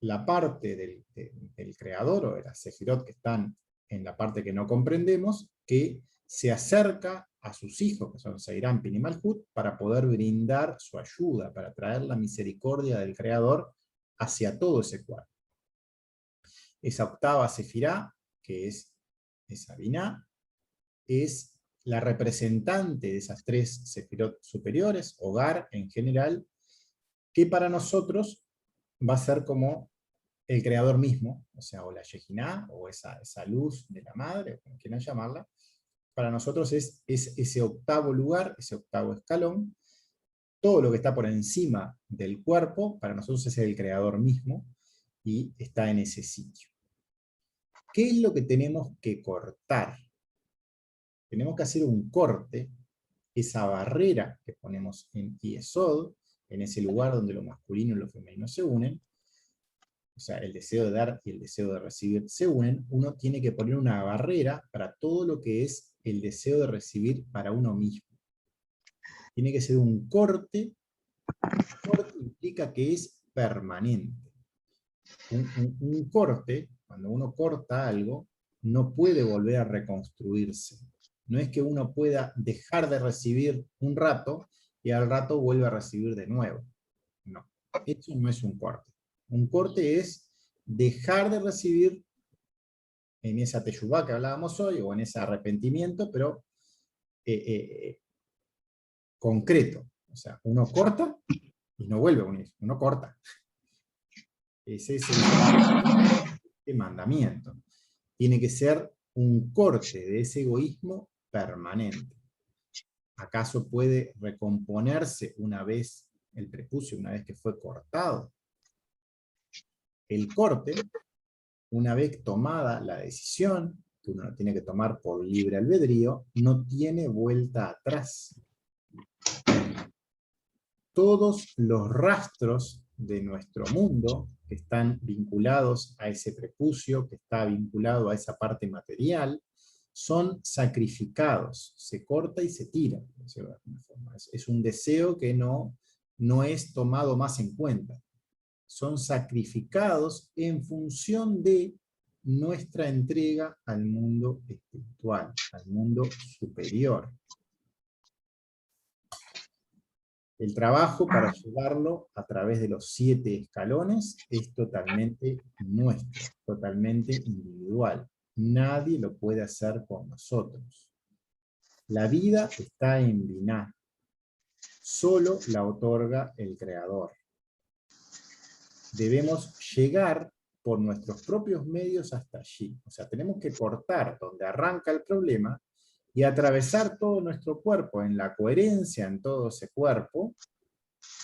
la parte del creador, o de las sefirot que están en la parte que no comprendemos, que se acerca a sus hijos, que son Seirán, Pin y Malhut, para poder brindar su ayuda, para traer la misericordia del creador hacia todo ese cuerpo. Esa octava sefirá, que es esa Binah, es la representante de esas 3 sefirot superiores, hogar en general, que para nosotros va a ser como el creador mismo, o sea, o la Yejiná, o esa luz de la madre, o como quieran llamarla. Para nosotros es ese octavo lugar, ese octavo escalón. Todo lo que está por encima del cuerpo, para nosotros es el creador mismo, y está en ese sitio. ¿Qué es lo que tenemos que cortar? Tenemos que hacer un corte, esa barrera que ponemos en Yesod, en ese lugar donde lo masculino y lo femenino se unen, o sea, el deseo de dar y el deseo de recibir se unen, uno tiene que poner una barrera para todo lo que es el deseo de recibir para uno mismo. Tiene que ser un corte. Un corte implica que es permanente. Un corte, cuando uno corta algo, no puede volver a reconstruirse. No es que uno pueda dejar de recibir un rato y al rato vuelve a recibir de nuevo. No, eso no es un corte. Un corte es dejar de recibir en esa teshuvá que hablábamos hoy, o en ese arrepentimiento, pero concreto. O sea, uno corta y no vuelve a unir, uno corta. Ese es el mandamiento. Tiene que ser un corte de ese egoísmo permanente. ¿Acaso puede recomponerse una vez el prepucio, una vez que fue cortado? El corte, una vez tomada la decisión, que uno lo tiene que tomar por libre albedrío, no tiene vuelta atrás. Todos los rastros de nuestro mundo que están vinculados a ese prepucio, que está vinculado a esa parte material, son sacrificados, se corta y se tira. Es un deseo que no es tomado más en cuenta. Son sacrificados en función de nuestra entrega al mundo espiritual, al mundo superior. El trabajo para llevarlo a través de los 7 escalones es totalmente nuestro, totalmente individual. Nadie lo puede hacer por nosotros. La vida está en Binah. Solo la otorga el Creador. Debemos llegar por nuestros propios medios hasta allí. O sea, tenemos que cortar donde arranca el problema y atravesar todo nuestro cuerpo en la coherencia en todo ese cuerpo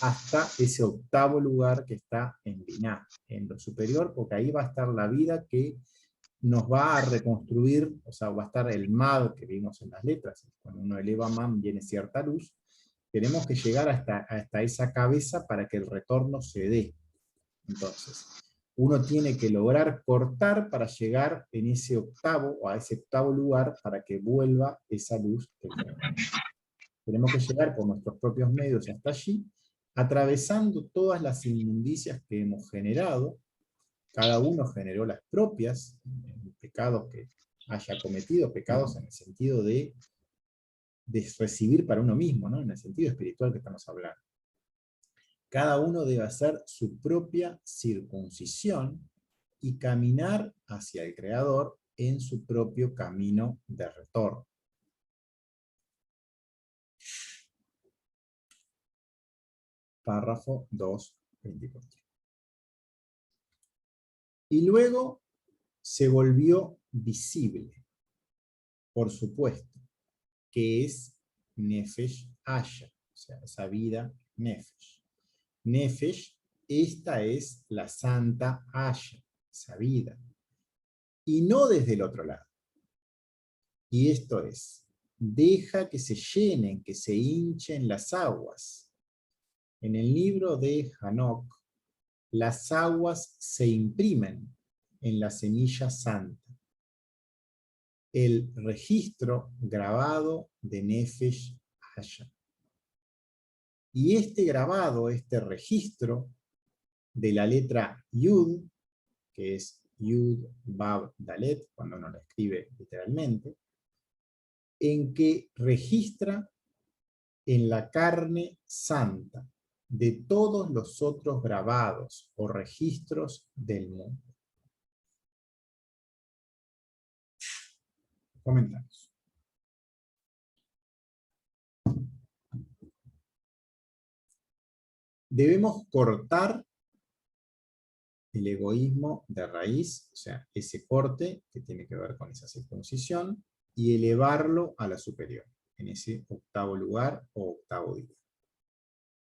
hasta ese octavo lugar que está en Binah, en lo superior, porque ahí va a estar la vida que nos va a reconstruir, o sea, va a estar el Mad que vimos en las letras. Cuando uno eleva Man viene cierta luz. Tenemos que llegar hasta esa cabeza para que el retorno se dé. Entonces, uno tiene que lograr cortar para llegar en ese octavo, o a ese octavo lugar, para que vuelva esa luz que tenemos. Tenemos que llegar por nuestros propios medios hasta allí, atravesando todas las inmundicias que hemos generado. Cada uno generó las propias, pecados que haya cometido, pecados en el sentido de recibir para uno mismo, ¿no? En el sentido espiritual que estamos hablando. Cada uno debe hacer su propia circuncisión y caminar hacia el Creador en su propio camino de retorno. Párrafo 2.24. Y luego se volvió visible, por supuesto, que es Nefesh Haya, o sea, esa vida Nefesh. Nefesh, esta es la santa Haya, esa vida. Y no desde el otro lado. Y esto es, deja que se llenen, que se hinchen las aguas. En el libro de Hanok, las aguas se imprimen en la semilla santa. El registro grabado de Nefesh Haya. Y este grabado, este registro de la letra Yud, que es Yud, Bab, Dalet, cuando uno la escribe literalmente, en que registra en la carne santa de todos los otros grabados o registros del mundo. Comentarios. Debemos cortar el egoísmo de raíz, o sea, ese corte que tiene que ver con esa circuncisión, y elevarlo a la superior, en ese octavo lugar o octavo día.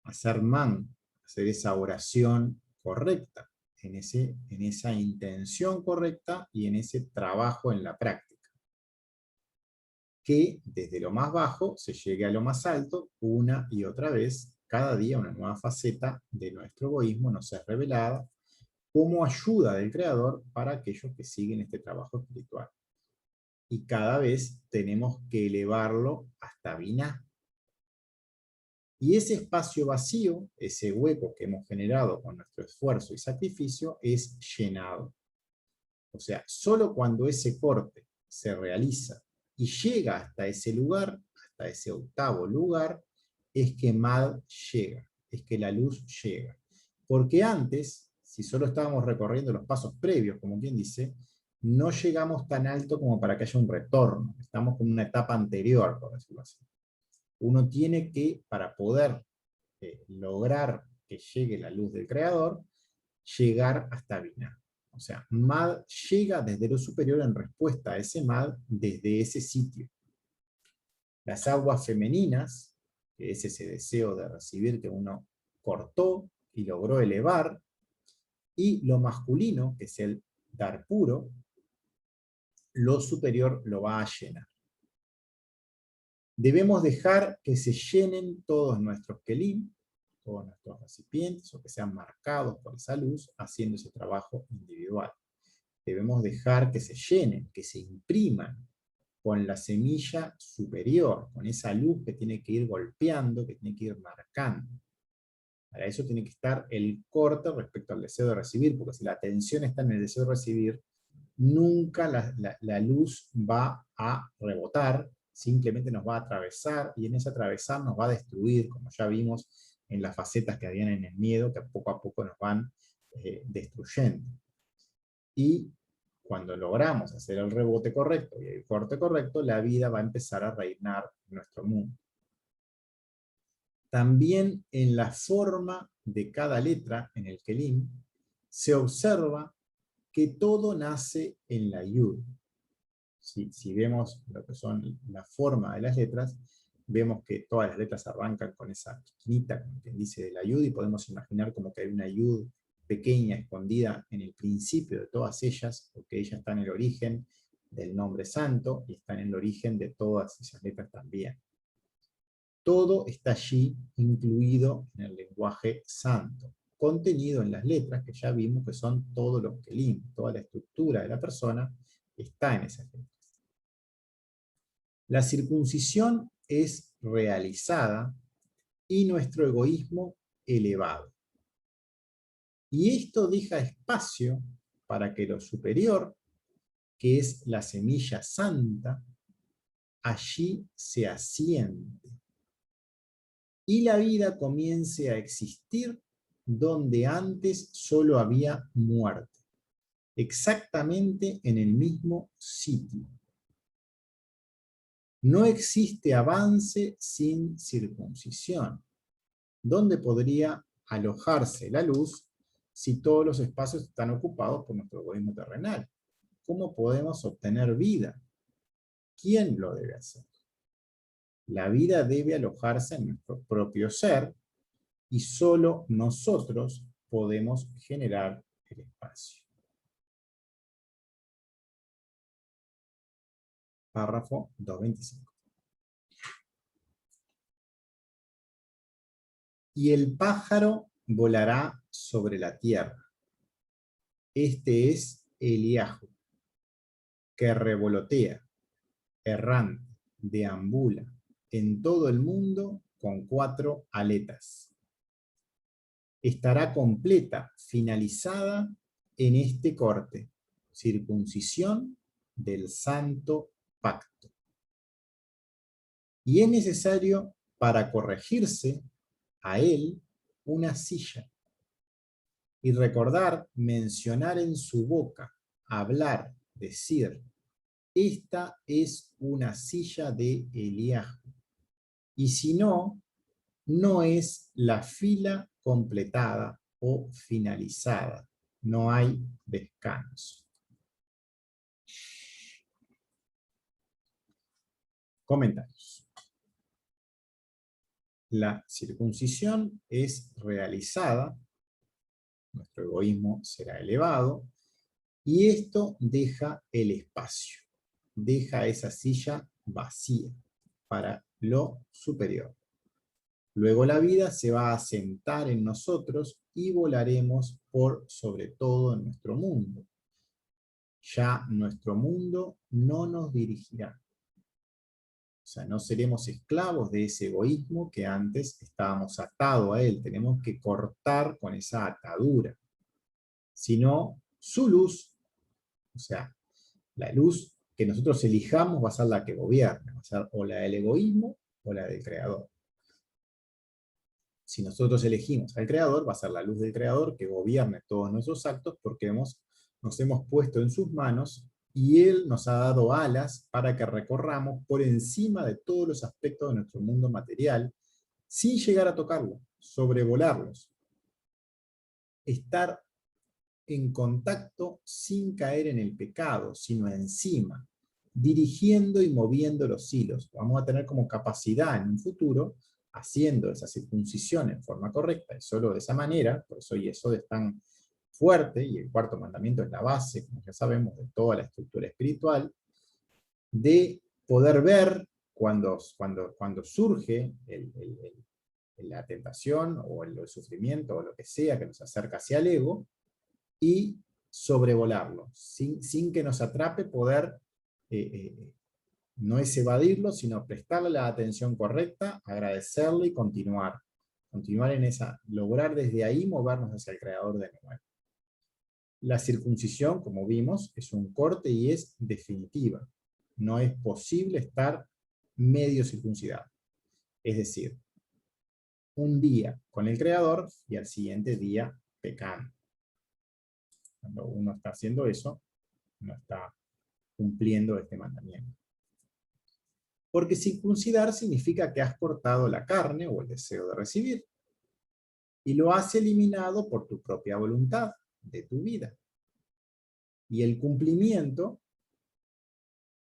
Hacer man, hacer esa oración correcta, en esa intención correcta y en ese trabajo en la práctica. Que desde lo más bajo se llegue a lo más alto una y otra vez, cada día una nueva faceta de nuestro egoísmo nos es revelada como ayuda del Creador para aquellos que siguen este trabajo espiritual. Y cada vez tenemos que elevarlo hasta Binah. Y ese espacio vacío, ese hueco que hemos generado con nuestro esfuerzo y sacrificio, es llenado. O sea, solo cuando ese corte se realiza y llega hasta ese lugar, hasta ese octavo lugar, es que Mad llega, es que la luz llega. Porque antes, si solo estábamos recorriendo los pasos previos, como quien dice, no llegamos tan alto como para que haya un retorno. Estamos con una etapa anterior, por decirlo así. Uno tiene que, para poder lograr que llegue la luz del Creador, llegar hasta Binah. O sea, Mad llega desde lo superior en respuesta a ese Mad desde ese sitio. Las aguas femeninas, que es ese deseo de recibir que uno cortó y logró elevar, y lo masculino, que es el dar puro, lo superior lo va a llenar. Debemos dejar que se llenen todos nuestros kelim, todos nuestros recipientes, o que sean marcados por esa luz, haciendo ese trabajo individual. Debemos dejar que se llenen, que se impriman con la semilla superior, con esa luz que tiene que ir golpeando, que tiene que ir marcando. Para eso tiene que estar el corte respecto al deseo de recibir, porque si la atención está en el deseo de recibir, nunca la luz va a rebotar, simplemente nos va a atravesar, y en ese atravesar nos va a destruir, como ya vimos en las facetas que habían en el miedo, que poco a poco nos van destruyendo. Y cuando logramos hacer el rebote correcto y el corte correcto, la vida va a empezar a reinar en nuestro mundo. También en la forma de cada letra en el kelim se observa que todo nace en la yud. Si vemos lo que son la forma de las letras, vemos que todas las letras arrancan con esa esquinita, como quien dice, de la yud, y podemos imaginar como que hay una yud pequeña, escondida en el principio de todas ellas, porque ella está en el origen del nombre santo, y está en el origen de todas esas letras también. Todo está allí incluido en el lenguaje santo, contenido en las letras, que ya vimos que son todos los kelim, toda la estructura de la persona está en esas letras. La circuncisión es realizada y nuestro egoísmo elevado. Y esto deja espacio para que lo superior, que es la semilla santa, allí se asiente. Y la vida comience a existir donde antes solo había muerte, exactamente en el mismo sitio. No existe avance sin circuncisión. ¿Dónde podría alojarse la luz si todos los espacios están ocupados por nuestro egoísmo terrenal? ¿Cómo podemos obtener vida? ¿Quién lo debe hacer? La vida debe alojarse en nuestro propio ser y solo nosotros podemos generar el espacio. Párrafo 225. Y el pájaro volará sobre la tierra. Este es Eliahu, que revolotea, errante, deambula en todo el mundo con 4 aletas. Estará completa, finalizada en este corte, circuncisión del santo pacto. Y es necesario para corregirse a él una silla, y recordar mencionar en su boca, hablar, decir, esta es una silla de Eliahu, y si no, no es la fila completada o finalizada, no hay descanso. Comentarios. La circuncisión es realizada, nuestro egoísmo será elevado, y esto deja el espacio, deja esa silla vacía para lo superior. Luego la vida se va a sentar en nosotros y volaremos por sobre todo en nuestro mundo. Ya nuestro mundo no nos dirigirá. O sea, no seremos esclavos de ese egoísmo que antes estábamos atados a él. Tenemos que cortar con esa atadura. Sino su luz, o sea, la luz que nosotros elijamos va a ser la que gobierne. Va a ser o la del egoísmo o la del creador. Si nosotros elegimos al creador, va a ser la luz del creador que gobierne todos nuestros actos porque nos hemos puesto en sus manos y Él nos ha dado alas para que recorramos por encima de todos los aspectos de nuestro mundo material, sin llegar a tocarlo, sobrevolarlos. Estar en contacto sin caer en el pecado, sino encima, dirigiendo y moviendo los hilos. Vamos a tener como capacidad en un futuro, haciendo esa circuncisión en forma correcta, y solo de esa manera, por eso Yesod es tan fuerte, y el cuarto mandamiento es la base, como ya sabemos, de toda la estructura espiritual, de poder ver cuando surge la tentación, o el sufrimiento, o lo que sea que nos acerca hacia el ego, y sobrevolarlo, sin que nos atrape, poder no es evadirlo, sino prestarle la atención correcta, agradecerle y continuar en esa, lograr desde ahí movernos hacia el creador de nuevo. La circuncisión, como vimos, es un corte y es definitiva. No es posible estar medio circuncidado. Es decir, un día con el creador y al siguiente día pecando. Cuando uno está haciendo eso, no está cumpliendo este mandamiento. Porque circuncidar significa que has cortado la carne o el deseo de recibir, y lo has eliminado por tu propia voluntad, de tu vida. Y el cumplimiento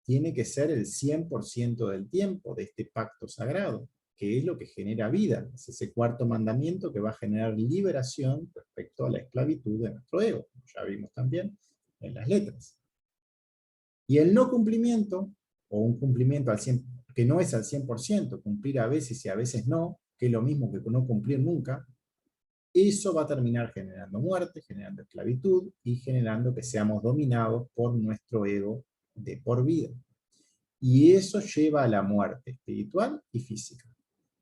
tiene que ser el 100% del tiempo de este pacto sagrado, que es lo que genera vida. Es ese cuarto mandamiento que va a generar liberación respecto a la esclavitud de nuestro ego, como ya vimos también en las letras. Y el no cumplimiento, o un cumplimiento al 100%, que no es al 100%, cumplir a veces y a veces no, que es lo mismo que no cumplir nunca, eso va a terminar generando muerte, generando esclavitud y generando que seamos dominados por nuestro ego de por vida. Y eso lleva a la muerte espiritual y física,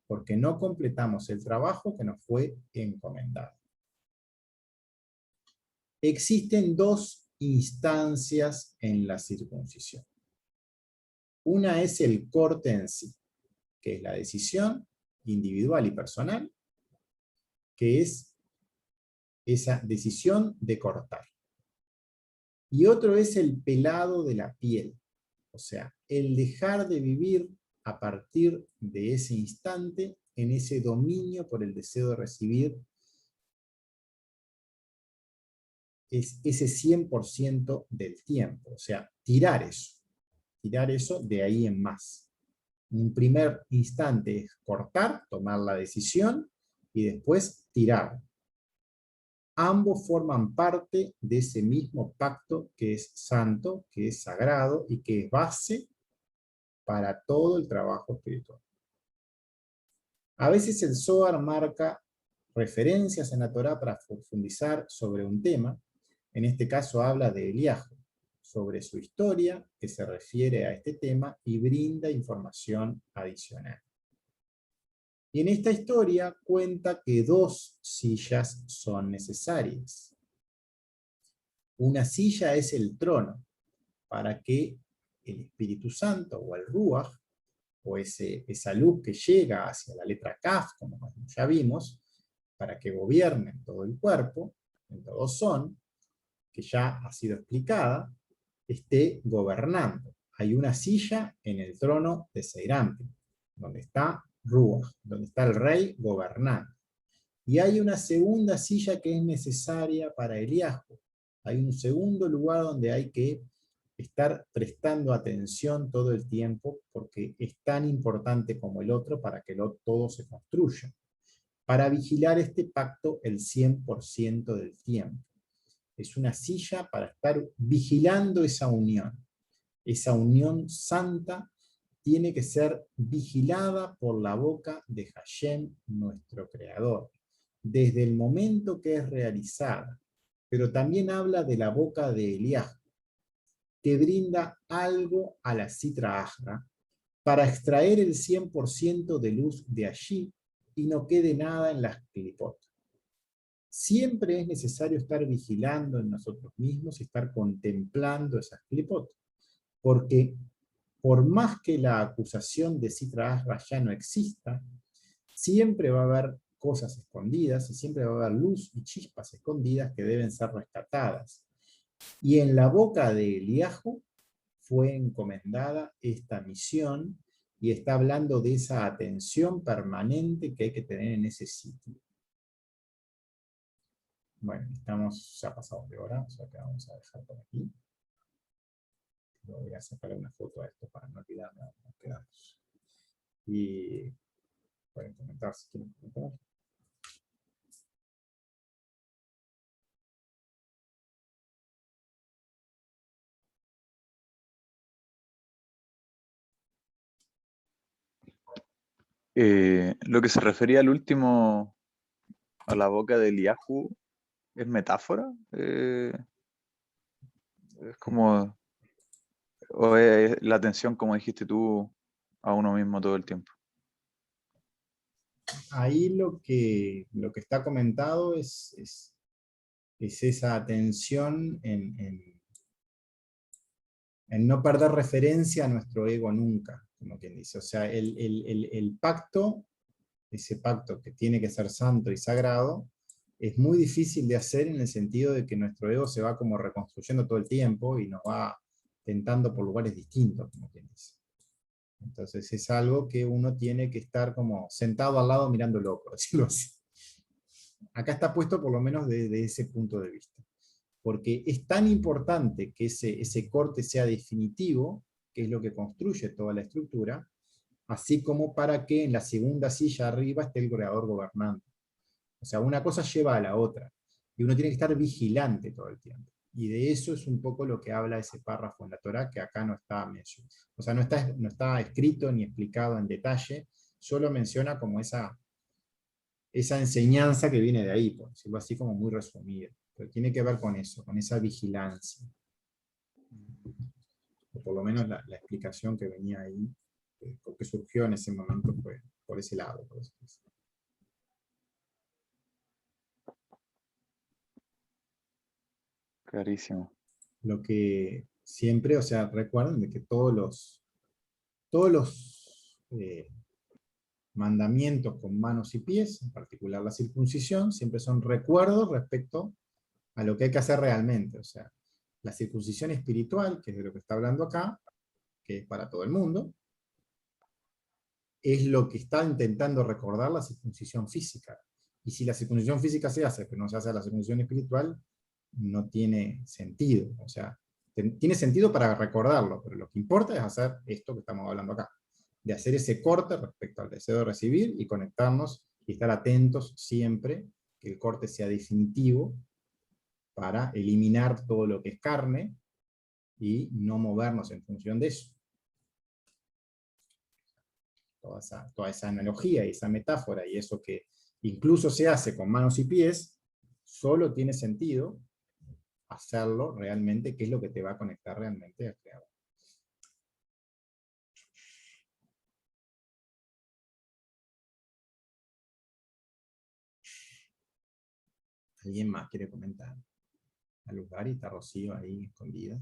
porque no completamos el trabajo que nos fue encomendado. Existen 2 instancias en la circuncisión. Una es el corte en sí, que es la decisión individual y personal, que es esa decisión de cortar. Y otro es el pelado de la piel, o sea, el dejar de vivir a partir de ese instante en ese dominio por el deseo de recibir es ese 100% del tiempo, o sea, tirar eso de ahí en más. En un primer instante es cortar, tomar la decisión, y después tirar. Ambos forman parte de ese mismo pacto que es santo, que es sagrado y que es base para todo el trabajo espiritual. A veces el Zohar marca referencias en la Torá para profundizar sobre un tema. En este caso habla de Eliahu, sobre su historia que se refiere a este tema y brinda información adicional. Y en esta historia cuenta que 2 sillas son necesarias. Una silla es el trono, para que el Espíritu Santo o el Ruach, o esa luz que llega hacia la letra Kaf, como ya vimos, para que gobierne todo el cuerpo, en todo son, que ya ha sido explicada, esté gobernando. Hay una silla en el trono de Seirampi, donde está Ruach, donde está el rey gobernando. Y hay una segunda silla que es necesaria para Eliahu. Hay un segundo lugar donde hay que estar prestando atención todo el tiempo, porque es tan importante como el otro para que todo se construya. Para vigilar este pacto el 100% del tiempo. Es una silla para estar vigilando esa unión. Esa unión santa tiene que ser vigilada por la boca de Hashem, nuestro Creador, desde el momento que es realizada. Pero también habla de la boca de Eliahu, que brinda algo a la Sitra Achra para extraer el 100% de luz de allí y no quede nada en las clipot. Siempre es necesario estar vigilando en nosotros mismos y estar contemplando esas clipot, porque por más que la acusación de Sitra Achra ya no exista, siempre va a haber cosas escondidas y siempre va a haber luz y chispas escondidas que deben ser rescatadas. Y en la boca de Eliahu fue encomendada esta misión y está hablando de esa atención permanente que hay que tener en ese sitio. Bueno, ya pasamos de hora, o sea que vamos a dejar por aquí. Voy a sacar una foto a esto para no olvidarme dónde nos quedamos. Y pueden comentar si quieren comentar. Lo que se refería al último, a la boca de Eliahu, ¿es metáfora? Es como, o es la atención, como dijiste tú, a uno mismo todo el tiempo. Ahí lo que está comentado es esa atención en no perder referencia a nuestro ego nunca, como quien dice. O sea, el pacto, ese pacto que tiene que ser santo y sagrado, es muy difícil de hacer en el sentido de que nuestro ego se va como reconstruyendo todo el tiempo y nos va tentando por lugares distintos, como quien dice. Entonces es algo que uno tiene que estar como sentado al lado mirando loco, decirlo así. Acá está puesto por lo menos desde ese punto de vista. Porque es tan importante que ese corte sea definitivo, que es lo que construye toda la estructura, así como para que en la segunda silla arriba esté el creador gobernando. O sea, una cosa lleva a la otra, y uno tiene que estar vigilante todo el tiempo. Y de eso es un poco lo que habla ese párrafo en la Torá, que acá no está mencionado. O sea, no está escrito ni explicado en detalle, solo menciona como esa enseñanza que viene de ahí, por decirlo así como muy resumida. Pero tiene que ver con eso, con esa vigilancia. O por lo menos la explicación que venía ahí, que surgió en ese momento fue por ese lado. Por eso. Clarísimo. Lo que siempre, o sea, recuerden de que todos los mandamientos con manos y pies, en particular la circuncisión, siempre son recuerdos respecto a lo que hay que hacer realmente. O sea, la circuncisión espiritual, que es de lo que está hablando acá, que es para todo el mundo, es lo que está intentando recordar la circuncisión física. Y si la circuncisión física se hace, pero no se hace la circuncisión espiritual, no tiene sentido. O sea, tiene sentido para recordarlo, pero lo que importa es hacer esto que estamos hablando acá, de hacer ese corte respecto al deseo de recibir y conectarnos y estar atentos siempre que el corte sea definitivo para eliminar todo lo que es carne y no movernos en función de eso. Toda esa analogía y esa metáfora y eso que incluso se hace con manos y pies, solo tiene sentido hacerlo realmente, que es lo que te va a conectar realmente al creador. ¿Alguien más quiere comentar? Al lugar y está Rocío ahí escondida.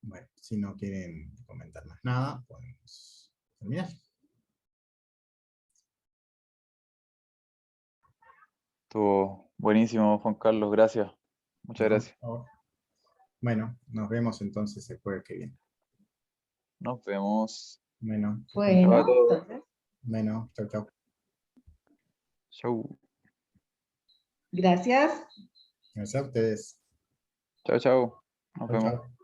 Bueno, si no quieren comentar más nada, podemos terminar. Estuvo buenísimo, Juan Carlos, gracias. Muchas gracias. Bueno, nos vemos entonces el jueves que viene. Nos vemos. Bueno, Bueno, entonces, bueno, chau, chau. Chau. gracias. Gracias a ustedes. Chau, chau. Nos Chau, vemos. chau.